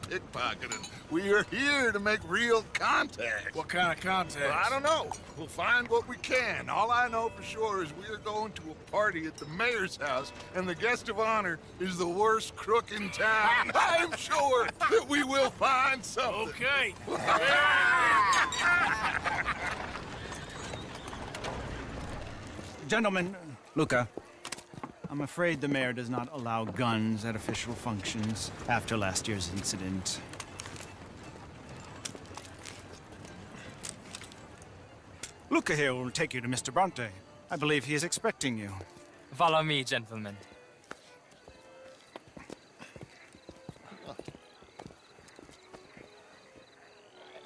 pickpocketing. We are here to make real contact. What kind of contact? Well, I don't know. We'll find what we can. All I know for sure is we are going to a party at the mayor's house, and the guest of honor is the worst crook in town. I'm sure that we will find something. Okay. Gentlemen, Luca, I'm afraid the mayor does not allow guns at official functions after last year's incident. Luca here will take you to Mr. Bronte. I believe he is expecting you. Follow me, gentlemen.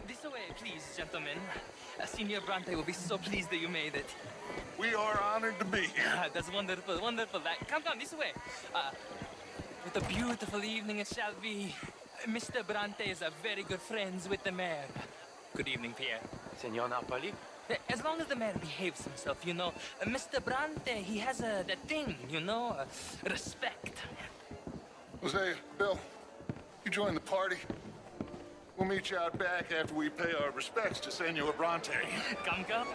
This way, please, gentlemen. Senior Bronte will be so pleased that you made it. We are honored to be here. That's wonderful, wonderful. Come, this way. What a beautiful evening it shall be. Mr. Bronte is a very good friends with the mayor. Good evening, Pierre. Senor Napoli? As long as the mayor behaves himself, you know. Mr. Bronte, he has that thing, you know, respect. Jose, Bill, you join the party. We'll meet you out back after we pay our respects to Senor Bronte. Come.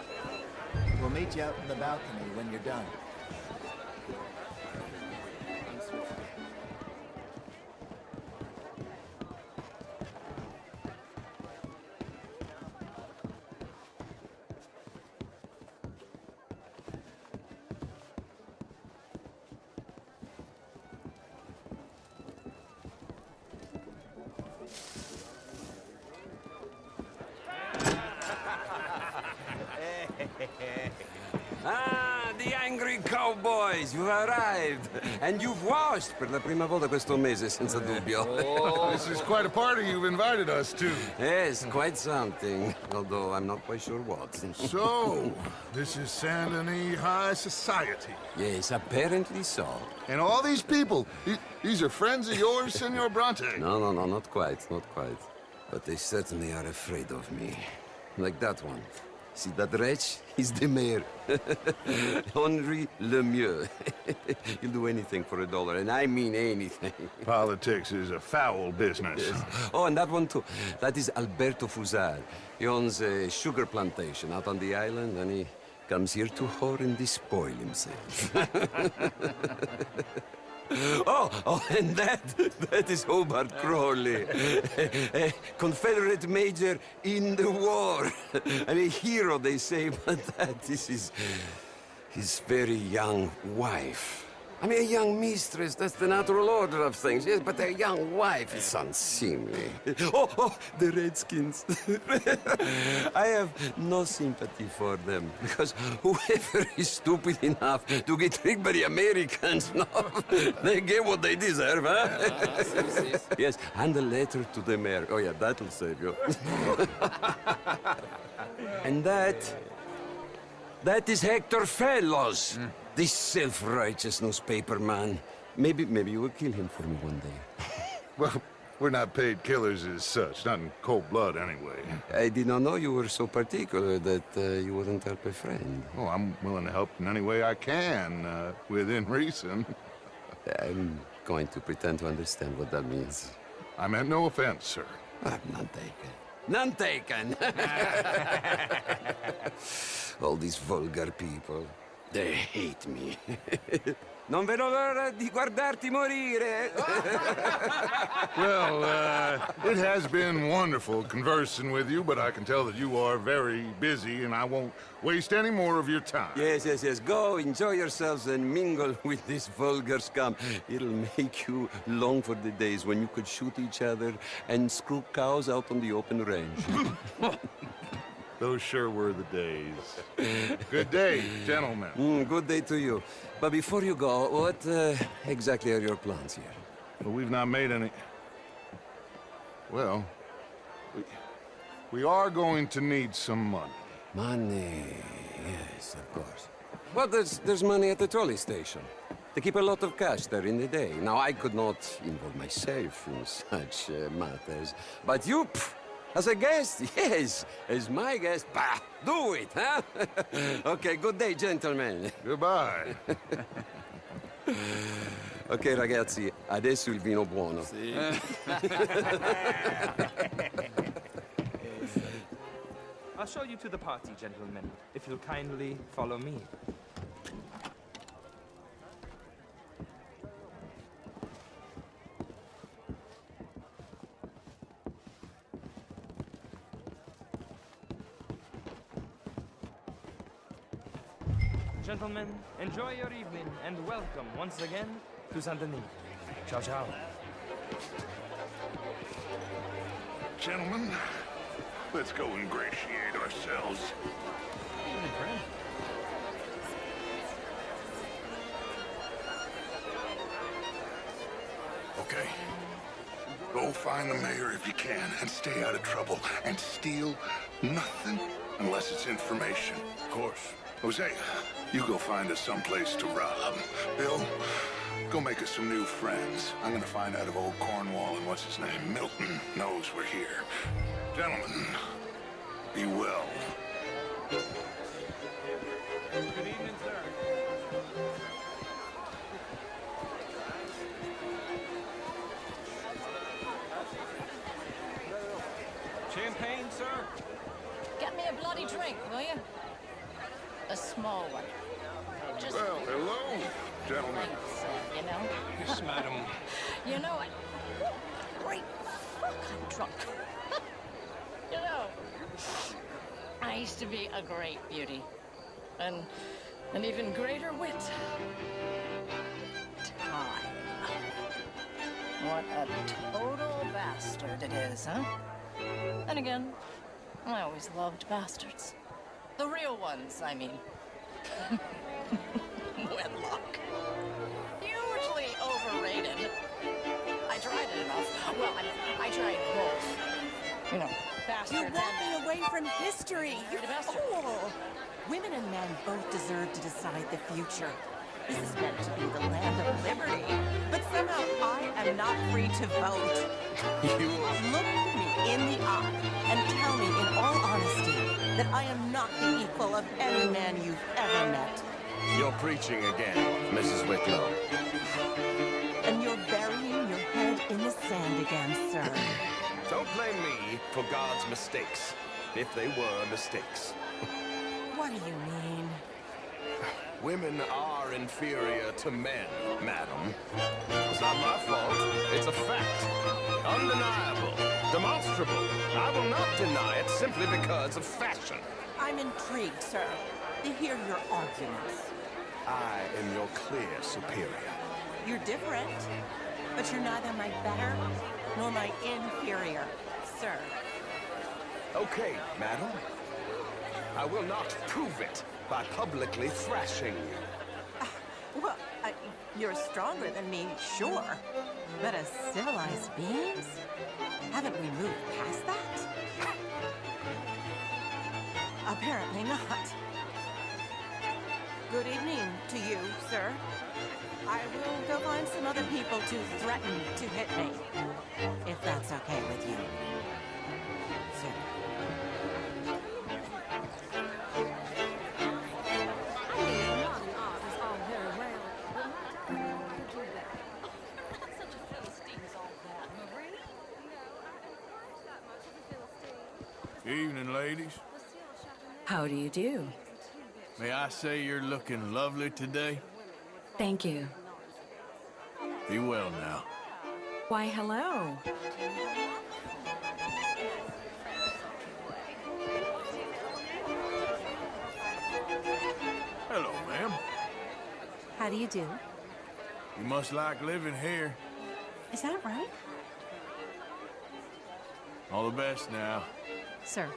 We'll meet you out in the balcony when you're done. Ah, the angry cowboys, you've arrived. And you've washed per la prima volta questo mese, senza dubbio. This is quite a party you've invited us to. Yes, quite something. Although I'm not quite sure what. So, this is Saint Denis High Society. Yes, apparently so. And all these people, these are friends of yours, Senor Bronte? No, not quite. But they certainly are afraid of me. Like that one. See that wretch? He's the mayor. Henri Lemieux. He'll do anything for $1, and I mean anything. Politics is a foul business. Yes. Oh, and that one too. That is Alberto Fusar. He owns a sugar plantation out on the island, and he comes here to whore and despoil himself. Oh, and that is Hobart Crawley, a Confederate major in the war. I mean, a hero, they say, but that is his very young wife. I mean, a young mistress, that's the natural order of things, yes, but a young wife is unseemly. Oh, the Redskins. I have no sympathy for them, because whoever is stupid enough to get tricked by the Americans, no, they get what they deserve, huh? Yes, and a letter to the mayor. Oh, yeah, that'll save you. And that is Hector Fellows. This self-righteous newspaper man. Maybe you will kill him for me one day. Well, we're not paid killers as such, not in cold blood anyway. I did not know you were so particular that you wouldn't help a friend. Oh, I'm willing to help in any way I can, within reason. I'm going to pretend to understand what that means. I meant no offense, sir. None taken. None taken! All these vulgar people. They hate me. Non vedo l'ora di guardarti morire. Well, it has been wonderful conversing with you, but I can tell that you are very busy, and I won't waste any more of your time. Yes. Go, enjoy yourselves, and mingle with this vulgar scum. It'll make you long for the days when you could shoot each other and screw cows out on the open range. Those sure were the days. Good day, gentlemen. Good day to you. But before you go, what exactly are your plans here? Well, we've not made any... Well, we are going to need some money. Money, yes, of course. Well, there's money at the trolley station. They keep a lot of cash there in the day. Now, I could not involve myself in such matters. But you, as a guest, yes, as my guest, bah, do it, huh? Okay, good day, gentlemen. Goodbye. Ok, ragazzi, adesso il vino buono. Sì. I'll show you to the party, gentlemen, if you'll kindly follow me. Gentlemen, enjoy your evening and welcome once again to Saint-Denis. Ciao, ciao. Gentlemen, let's go ingratiate ourselves. Okay. Go find the mayor if you can and stay out of trouble. And steal nothing unless it's information. Of course. Hosea, you go find us someplace to rob. Bill, go make us some new friends. I'm gonna find out if old Cornwall and what's his name, Milton, knows we're here. Gentlemen, be well. Good evening, sir. Champagne, sir? Get me a bloody drink, will you? A small one. Just Well, hello, gentlemen. thanks, you know? Yes, madam. You know what? Great fuck, I'm drunk. You know, I used to be a great beauty. And an even greater wit. Time. What a total bastard it is, huh? And again, I always loved bastards. The real ones, I mean. Wedlock. Hugely overrated. I tried it enough. Well, I tried both. You know, bastards. You're walking away from history. You fool. Women and men both deserve to decide the future. This is meant to be the land of liberty. But somehow I am not free to vote. Look me in the eye and tell me in all honesty that I am not the equal of any man you've ever met. You're preaching again, Mrs. Whitlow. And you're burying your head in the sand again, sir. Don't blame me for God's mistakes, if they were mistakes. What do you mean? Women are inferior to men, madam. It's not my fault. It's a fact. Undeniable. Demonstrable. I will not deny it simply because of fashion. I'm intrigued, sir, to hear your arguments. I am your clear superior. You're different, but you're neither my better nor my inferior, sir. Okay, madam. I will not prove it by publicly thrashing you. Well, you're stronger than me, sure. But as civilized beings? Haven't we moved past that? Apparently not. Good evening to you, sir. I will go find some other people to threaten to hit me, if that's okay with you, sir. Evening, ladies. How do you do? May I say you're looking lovely today? Thank you. Be well now. Why, hello. Hello, ma'am. How do you do? You must like living here. Is that right? All the best now. Sir.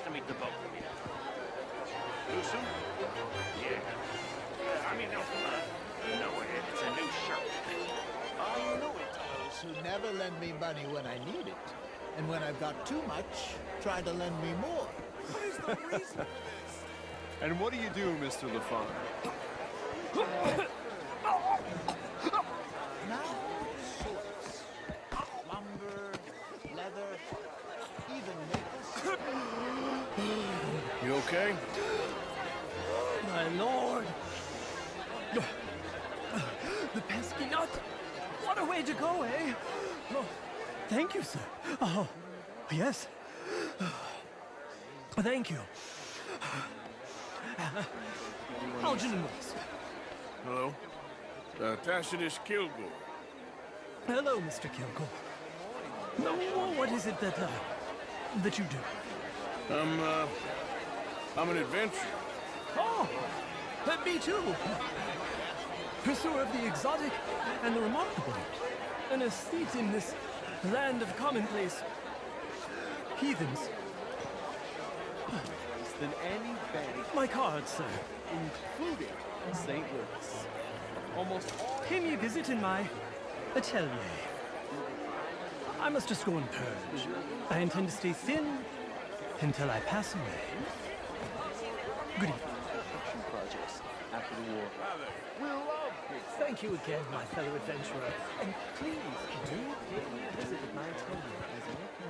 to meet the boat. Too soon? Yeah. I mean, no, it's a new shirt. I know it. Those who never lend me money when I need it. And when I've got too much, try to lend me more. What is the reason for this? And what do you do, Mr. LaFawn? Now, sorts. Lumber, leather, even maple. You okay? My lord! The pesky nut! What a way to go, eh? Oh, thank you, sir. Oh, yes. Thank you. Algernon Wisp. Hello? Tacitus Kilgore. Hello, Mr. Kilgore. No, what is it that you do? I'm an adventurer. Oh, me too. Pursuer of the exotic and the remarkable. An aesthete in this land of commonplace heathens. Than any bank, My card, sir. including St. Louis. Almost all... Pay me a visit in my atelier. I must just go and purge. I intend to stay thin until I pass away. Good evening. construction projects after the war. We'll love it. Thank you again, my fellow adventurer. And please, do pay me a visit at my atelier.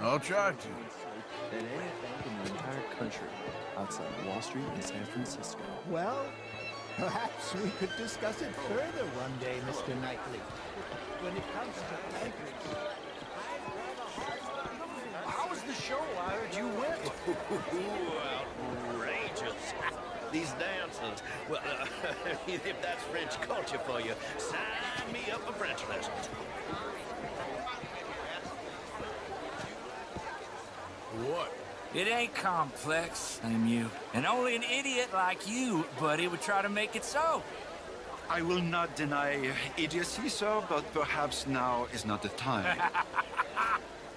I'll try to. Than any bank in the entire country, outside Wall Street and San Francisco. Well, perhaps we could discuss it further one day, Mr. Knightley. When it comes to banking, How was the show? I heard you win. Outrageous. These dancers. Well, if that's French culture for you, sign me up for French lessons. What? It ain't complex, you. And only an idiot like you, buddy, would try to make it so. I will not deny idiocy, sir, but perhaps now is not the time.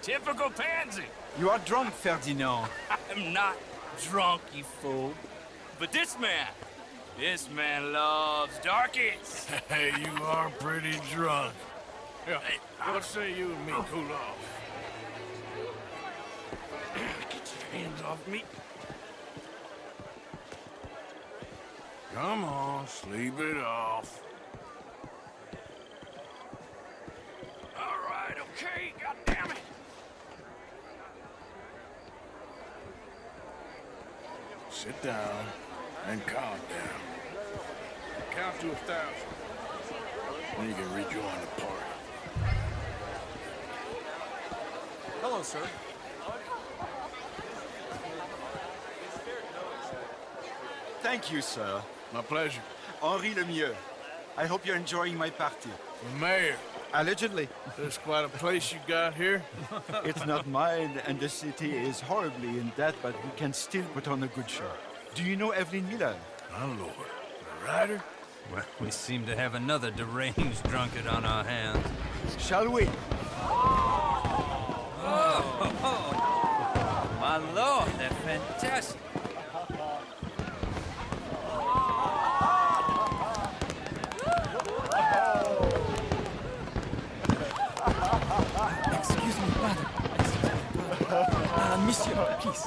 Typical pansy. You are drunk, Ferdinand. I'm not drunk, you fool. But this man loves darkies. Hey, you are pretty drunk. Yeah, what say you and me cool off? Get your hands off me. Come on, sleep it off. All right, okay, goddammit. Sit down and calm down. Count to 1,000. Then you can rejoin the party. Hello, sir. Thank you, sir. My pleasure. Henri Lemieux. I hope you're enjoying my party. The mayor. Allegedly. There's quite a place you got here. It's not mine, and the city is horribly in debt, but we can still put on a good show. Do you know Evelyn Miller? My lord. The writer? Well, we seem to have another deranged drunkard on our hands. Shall we? Oh, my lord, they're fantastic. Excuse me, brother. Monsieur, please.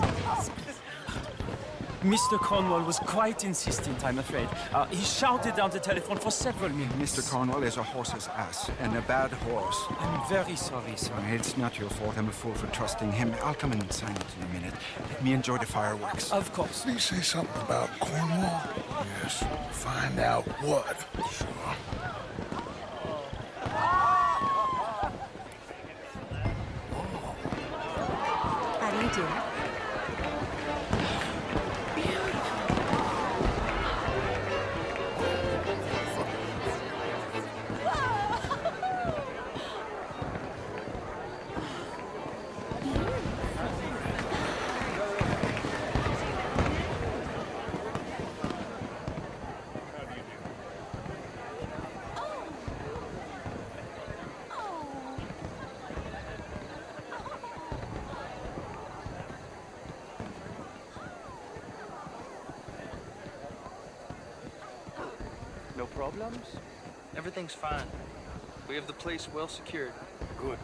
Mr. Cornwall was quite insistent, I'm afraid. He shouted down the telephone for several minutes. Mr. Cornwall is a horse's ass, and a bad horse. I'm very sorry, sir. It's not your fault. I'm a fool for trusting him. I'll come and sign it in a minute. Let me enjoy the fireworks. Of course. Did he say something about Cornwall? Yes. Find out what. Sure. How do you do? problems? Everything's fine. We have the place well secured. Good.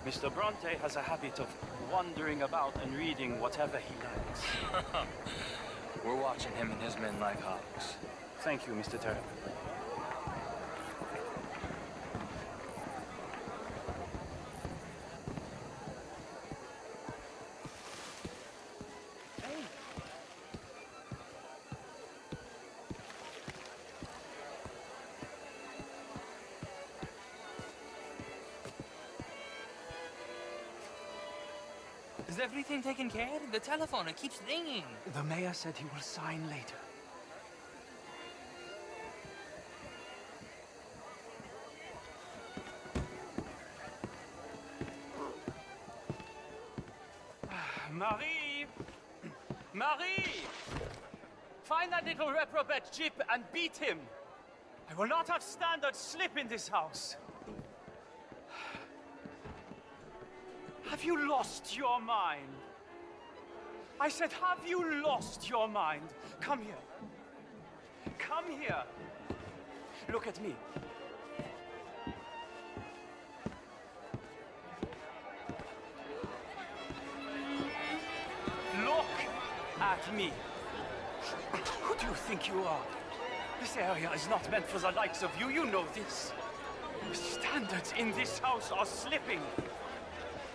Mr. Bronte has a habit of wandering about and reading whatever he likes. We're watching him and his men like hawks. Thank you, Mr. Turk. Is everything taken care of? The telephone, it keeps ringing. The mayor said he will sign later. Marie! Marie! Find that little reprobate Jip and beat him. I will not have standard slip in this house. Have you lost your mind? I said, have you lost your mind? Come here. Come here. Look at me. Look at me. Who do you think you are? This area is not meant for the likes of you. You know this. The standards in this house are slipping.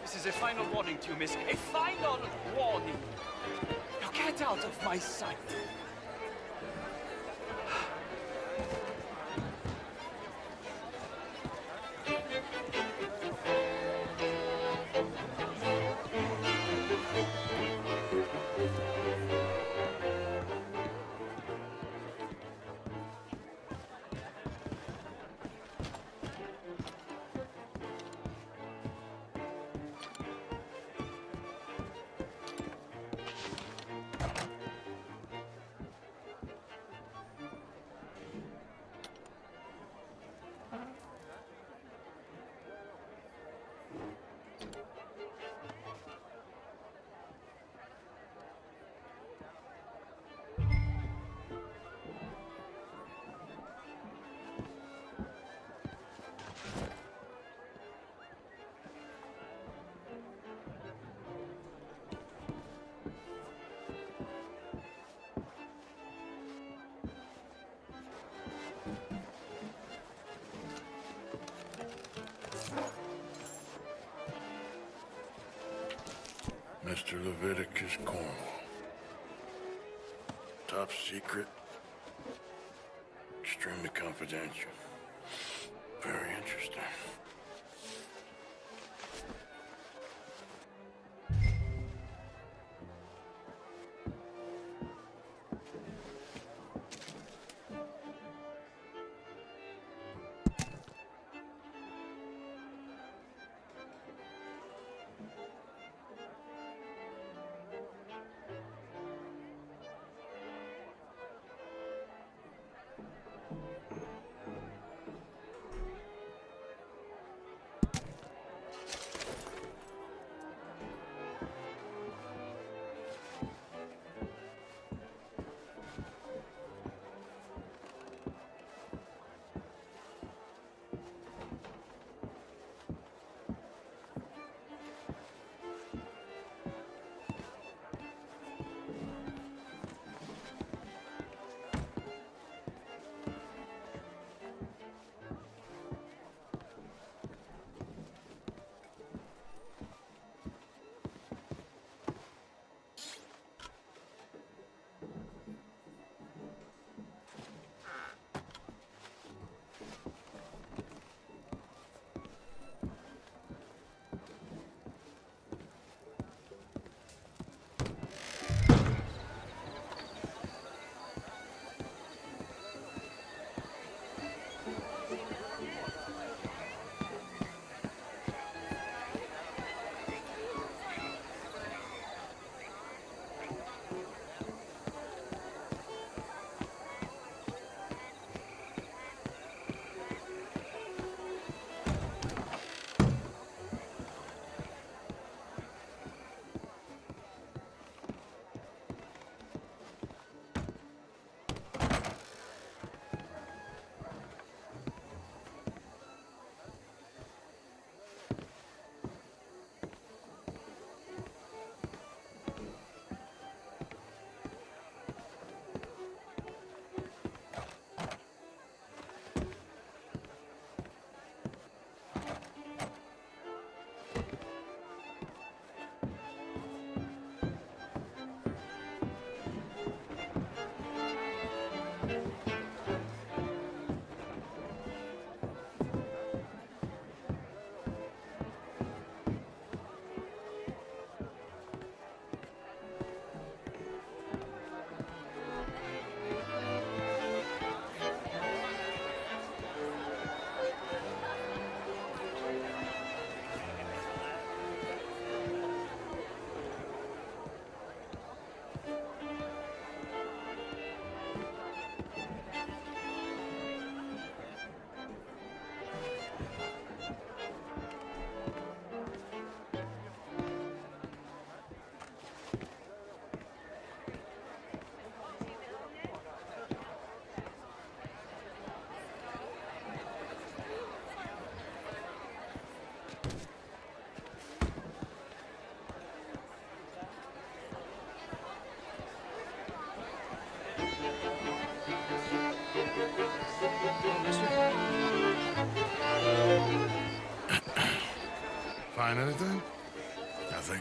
This is a final warning to you, miss. A final warning. Now get out of my sight. Mr. Leviticus Cornwall. Top secret. Extremely confidential. Very interesting.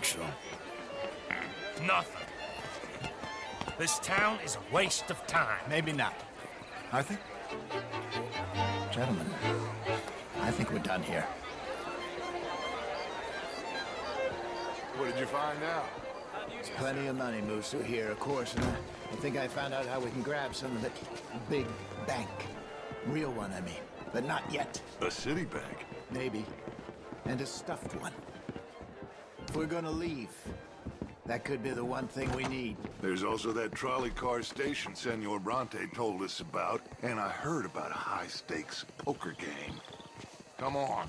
so. Nothing. This town is a waste of time. Maybe not. Arthur? Gentlemen, I think we're done here. What did you find out? There's plenty of money moves through here, of course, and I think I found out how we can grab some of it. Big bank. Real one, I mean. But not yet. A city bank? Maybe. And a stuffed one. If we're gonna leave, that could be the one thing we need. There's also that trolley car station Senor Bronte told us about, and I heard about a high-stakes poker game. Come on.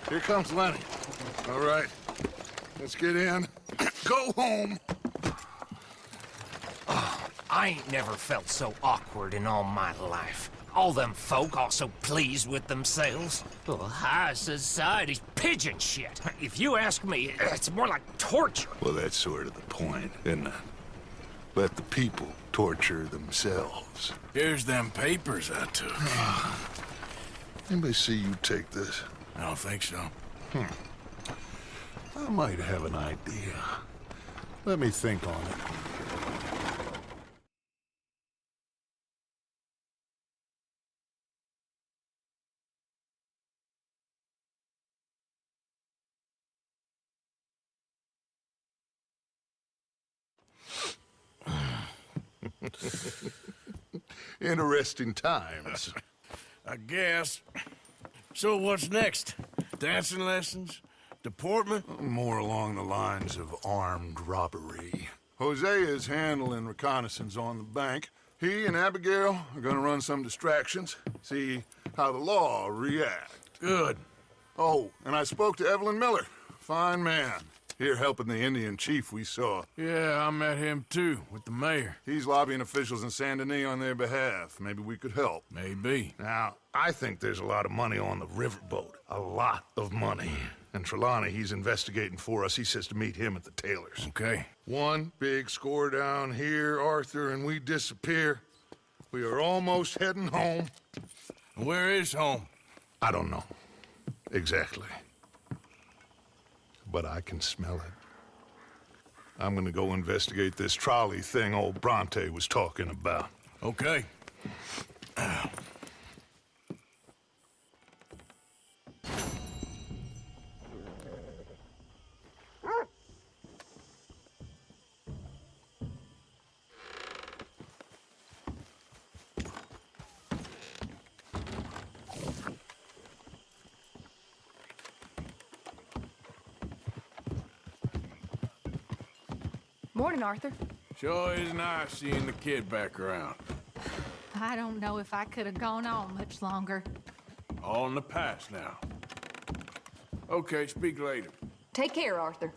Here comes Lenny. All right, let's get in. Go home. I ain't never felt so awkward in all my life. All them folk all so pleased with themselves. Oh, high society's pigeon shit. If you ask me, it's more like torture. Well, that's sort of the point, isn't it? Let the people torture themselves. Here's them papers I took. Anybody see you take this? I don't think so. I might have an idea. Let me think on it. Interesting times. I guess. So what's next? Dancing lessons? Deportment? More along the lines of armed robbery. Hosea is handling reconnaissance on the bank. He and Abigail are gonna run some distractions, see how the law reacts. Good. Oh, and I spoke to Evelyn Miller. Fine man. Here helping the Indian chief we saw. Yeah, I met him too, with the mayor. He's lobbying officials in Saint Denis on their behalf. Maybe we could help. Maybe. Now, I think there's a lot of money on the riverboat. A lot of money. And Trelawney, he's investigating for us. He says to meet him at the Taylor's. Okay. One big score down here, Arthur, and we disappear. We are almost heading home. Where is home? I don't know. Exactly. But I can smell it. I'm gonna go investigate this trolley thing old Bronte was talking about. Okay. Morning, Arthur. Sure is nice seeing the kid back around. I don't know if I could have gone on much longer. All in the past now. Okay, speak later. Take care, Arthur.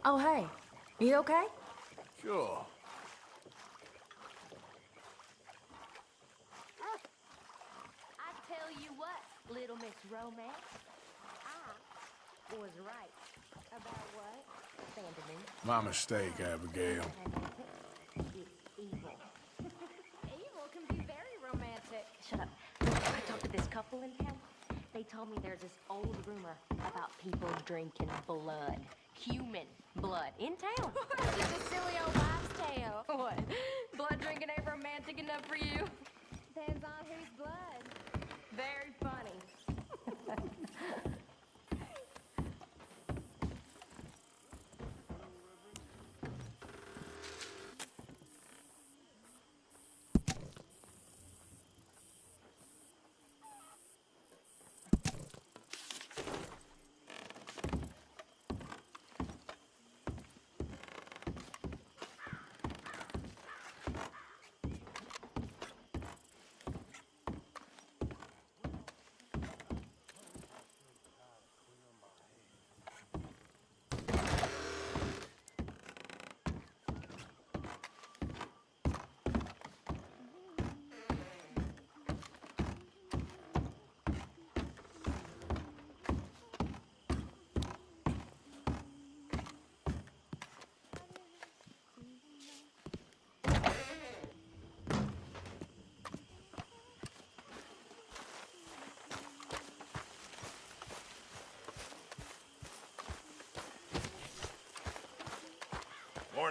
Oh, hey. You okay? Sure. Tell you what, little Miss Romance, I was right. About what? Abandonment. My mistake, Abigail. It's evil. Evil can be very romantic. Shut up. I talked to this couple in town. They told me there's this old rumor about people drinking blood. Human blood. In town. It's just a silly old wives' tale. What? Blood drinking ain't romantic enough for you? Depends on whose blood. Very funny.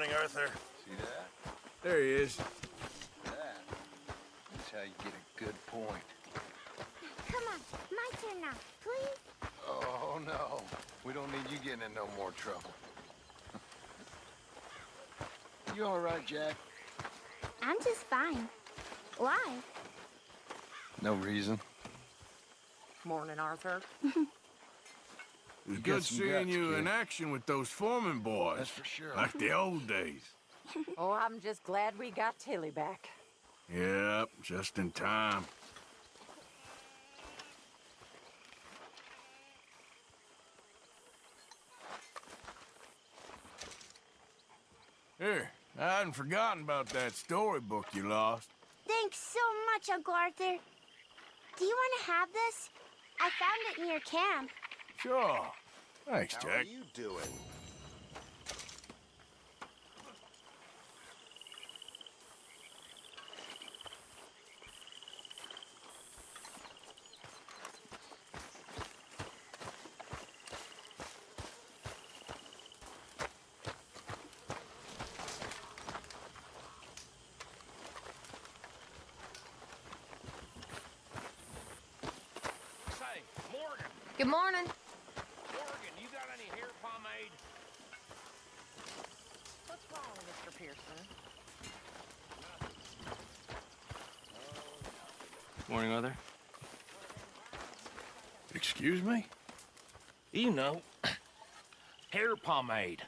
Morning, Arthur. See that? There he is. That's how you get a good point. Come on, my turn now, please. Oh, no. We don't need you getting in no more trouble. You all right, Jack? I'm just fine. Why? No reason. Morning, Arthur. It was got good some seeing guts, you kid. in action with those foreman boys. That's for sure. Like the old days. Oh, I'm just glad we got Tilly back. Yep, just in time. Here, I hadn't forgotten about that storybook you lost. Thanks so much, Uncle Arthur. Do you want to have this? I found it near camp. Sure. Thanks, How Jack. are you doing? Say, Morgan. Good morning. Morgan, you got any hair pomade? What's wrong, Mr. Pearson? Morning, Arthur. Excuse me? You know, hair pomade.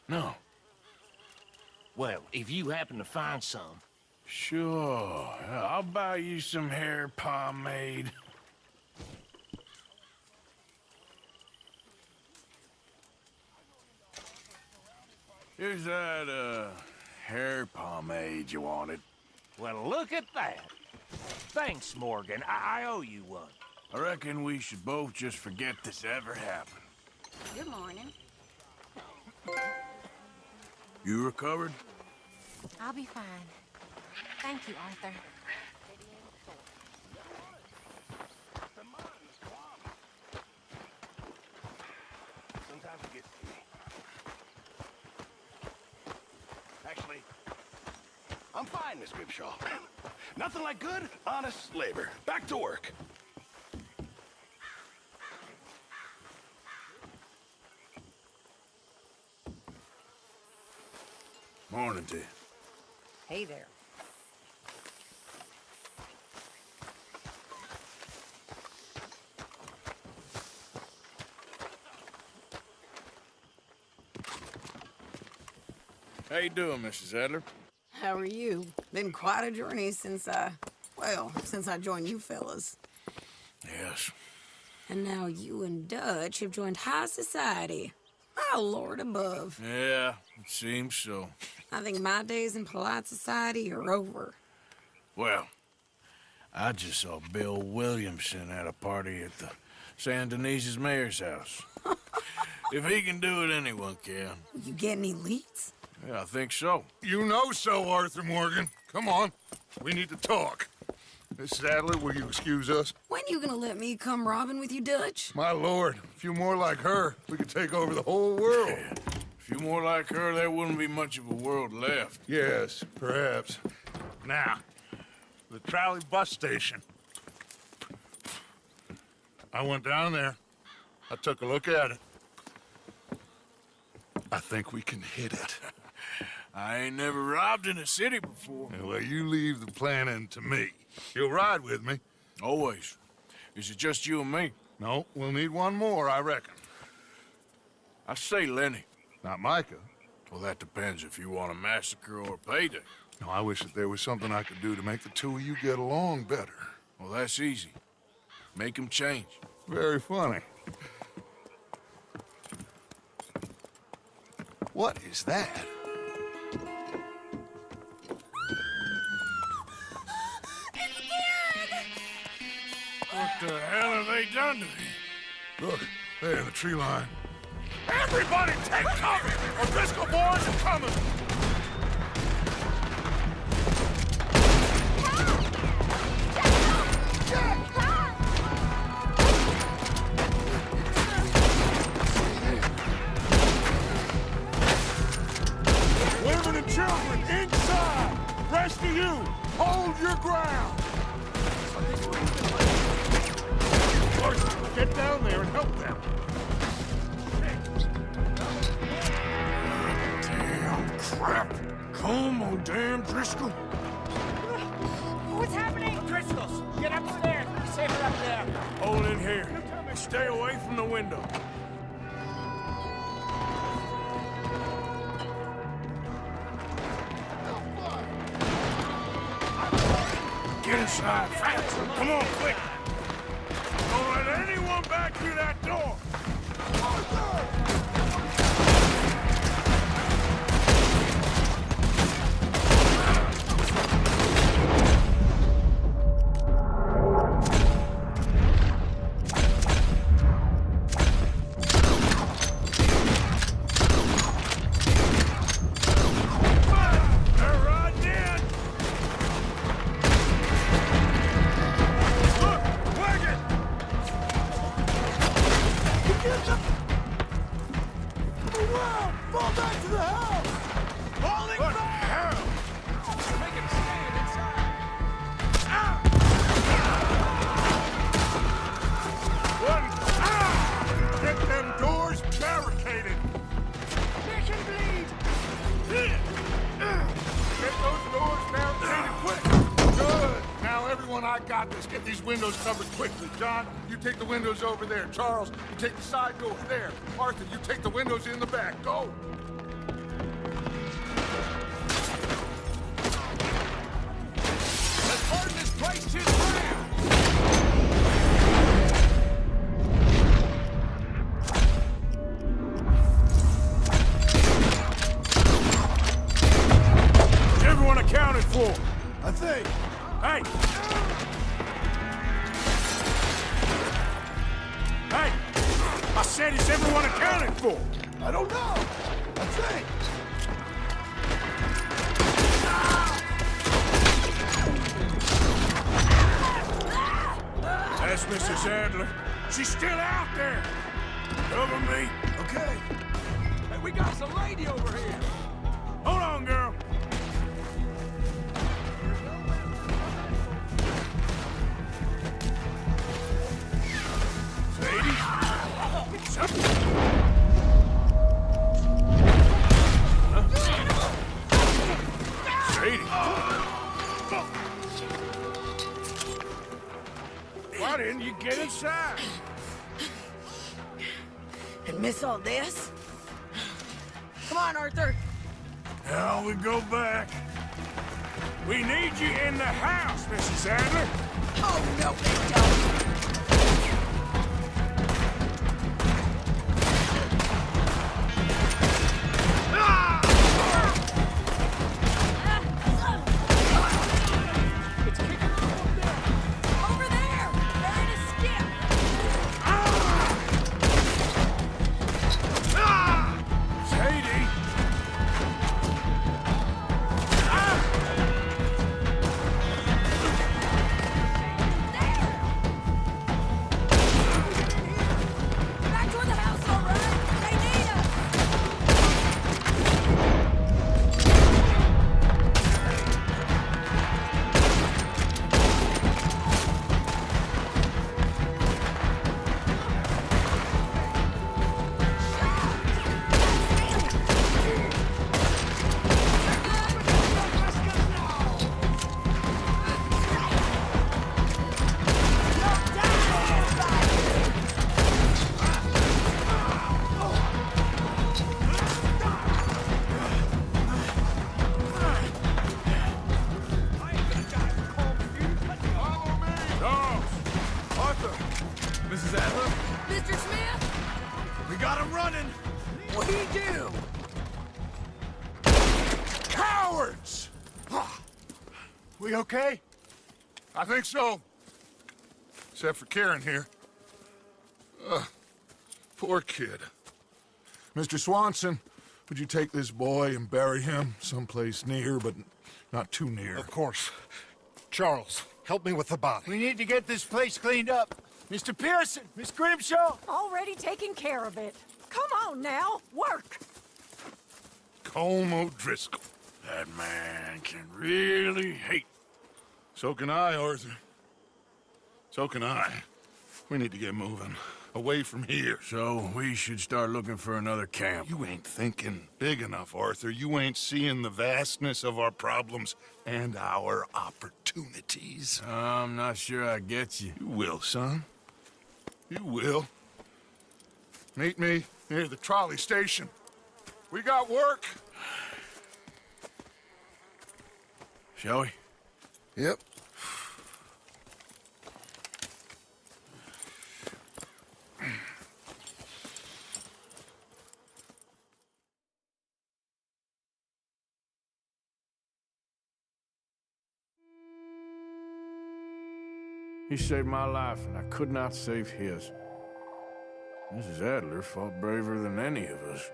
No. Well, if you happen to find some. Sure. I'll buy you some hair pomade. Here's that, hair pomade you wanted. Well, look at that. Thanks, Morgan. I owe you one. I reckon we should both just forget this ever happened. Good morning. You recovered? I'll be fine. Thank you, Arthur. Sometimes it gets to me. Actually, I'm fine, Miss Grimshaw. Nothing like good, honest labor. Back to work. Morning to you. Hey there. How you doing, Mrs. Adler? How are you? Been quite a journey since I joined you fellas. Yes. And now you and Dutch have joined high society. Oh, Lord above. Yeah, it seems so. I think my days in polite society are over. Well, I just saw Bill Williamson at a party at the San Denise's mayor's house. If he can do it, anyone can. You get any leads? Yeah, I think so. You know so, Arthur Morgan. Come on. We need to talk. Miss Adler, will you excuse us? When you gonna let me come robbing with you, Dutch? My lord, a few more like her, we could take over the whole world. Yeah. A few more like her, there wouldn't be much of a world left. Yes, perhaps. Now, the trolley bus station. I went down there. I took a look at it. I think we can hit it. I ain't never robbed in a city before. Yeah, well, you leave the planning to me. You'll ride with me. Always. Is it just you and me? No, we'll need one more, I reckon. I say Lenny. Not Micah. Well, that depends if you want a massacre or a payday. No, I wish that there was something I could do to make the two of you get along better. Well, that's easy. Make them change. Very funny. What is that? What the hell have they done to me? Look, there in the tree line. Everybody take cover! Our Briscoe boys are coming! Driscoll! What's happening? Driscoll's! Get upstairs! Be safer up there! Hold in here. Stay away from the window. Get inside, fast! Come on, quick! Don't let anyone back through that door! Windows covered quickly. John, you take the windows over there. Charles, you take the side doors there. Arthur, you take the windows in the back. Go! Let's burn this place to the ground! Is everyone accounted for? I think. Hey! Hey! I said, is everyone accounted for? I don't know. I think. That's Mrs. Adler. She's still out there. Cover me. Okay. Hey, we got some lady over here. Hold on, girl. Why didn't you get inside? And miss all this? Come on, Arthur. Now we go back. We need you in the house, Mrs. Adler. Oh, no, they don't. We okay? I think so. Except for Karen here. Poor kid. Mr. Swanson, would you take this boy and bury him someplace near, but not too near? Of course. Charles, help me with the body. We need to get this place cleaned up. Mr. Pearson, Miss Grimshaw. Already taking care of it. Come on now, work. Colm O'Driscoll. That man can really hate. So can I, Arthur. So can I. We need to get moving. away from here. So we should start looking for another camp. You ain't thinking big enough, Arthur. You ain't seeing the vastness of our problems and our opportunities. I'm not sure I get you. You will, son. You will. Meet me near the trolley station. We got work. Shall we? Yep. He saved my life, and I could not save his. Mrs. Adler fought braver than any of us.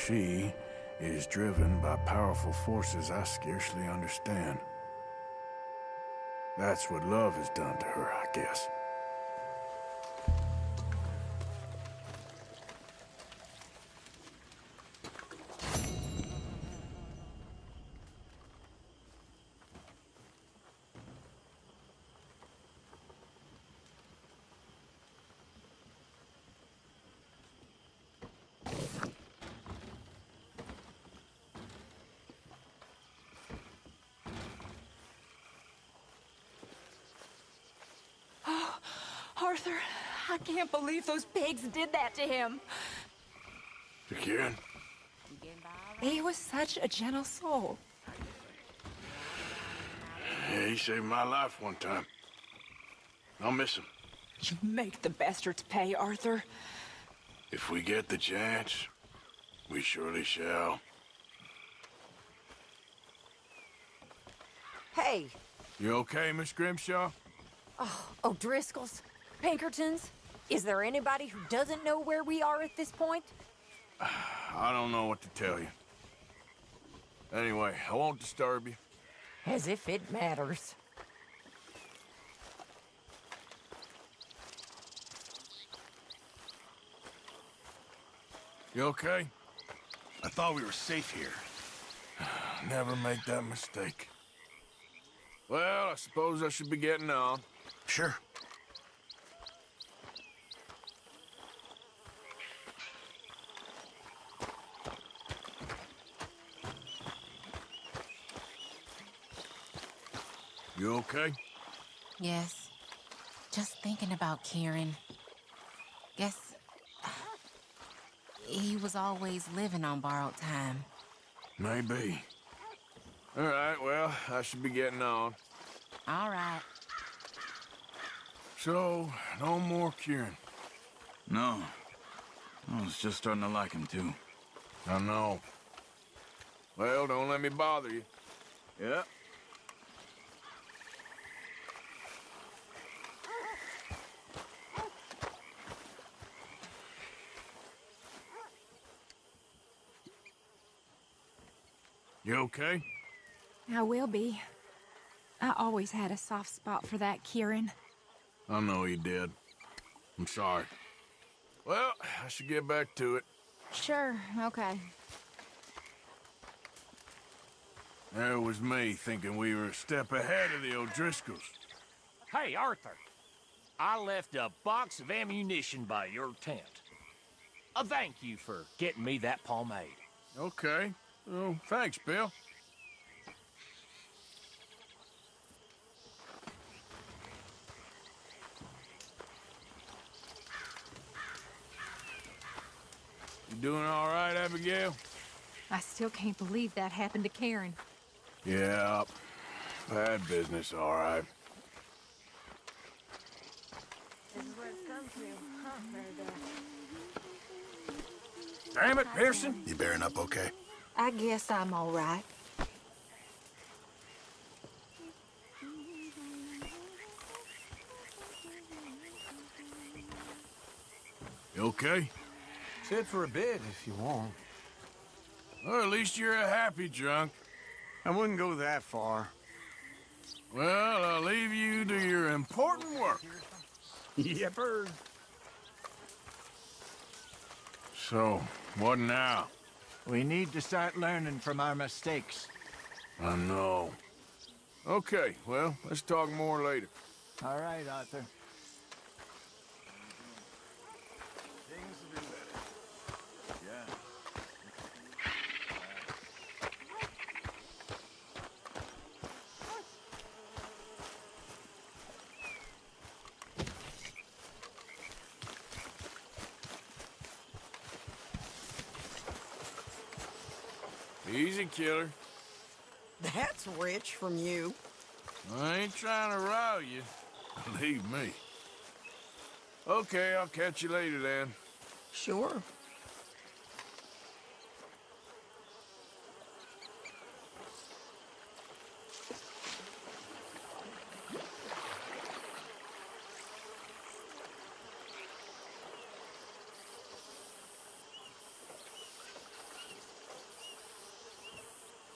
She is driven by powerful forces I scarcely understand. That's what love has done to her, I guess. Arthur, I can't believe those pigs did that to him. To Kieran? He was such a gentle soul. Yeah, he saved my life one time. I'll miss him. You make the bastards pay, Arthur. If we get the chance, we surely shall. Hey. You okay, Miss Grimshaw? Oh, O'Driscolls, Pinkertons. Is there anybody who doesn't know where we are at this point? I don't know what to tell you. Anyway, I won't disturb you. As if it matters. You okay? I thought we were safe here. Never make that mistake. Well, I suppose I should be getting on. Sure. You okay? Yes. Just thinking about Kieran. Guess he was always living on borrowed time. Maybe. All right, well, I should be getting on. All right. So, no more Kieran? No. I was just starting to like him, too. I know. Well, don't let me bother you. Yeah. You okay? I will be. I always had a soft spot for that Kieran. I know you did. I'm sorry. Well, I should get back to it. Sure, okay. There was me thinking we were a step ahead of the O'Driscolls. Hey, Arthur. I left a box of ammunition by your tent. A thank you for getting me that pomade. Okay. Oh, thanks, Bill. You doing all right, Abigail? I still can't believe that happened to Kieran. Yeah, bad business, all right. This is where it's come to, huh, Mary Beth? Damn it, Pearson. You bearing up okay? I guess I'm all right. You okay? Sit for a bit if you want. Well, at least you're a happy drunk. I wouldn't go that far. Well, I'll leave you to your important work. Yepper. So, what now? We need to start learning from our mistakes. I know. Okay, well, let's talk more later. All right, Arthur. Easy, killer. That's rich from you. I ain't trying to rile you. Believe me. Okay, I'll catch you later then. Sure.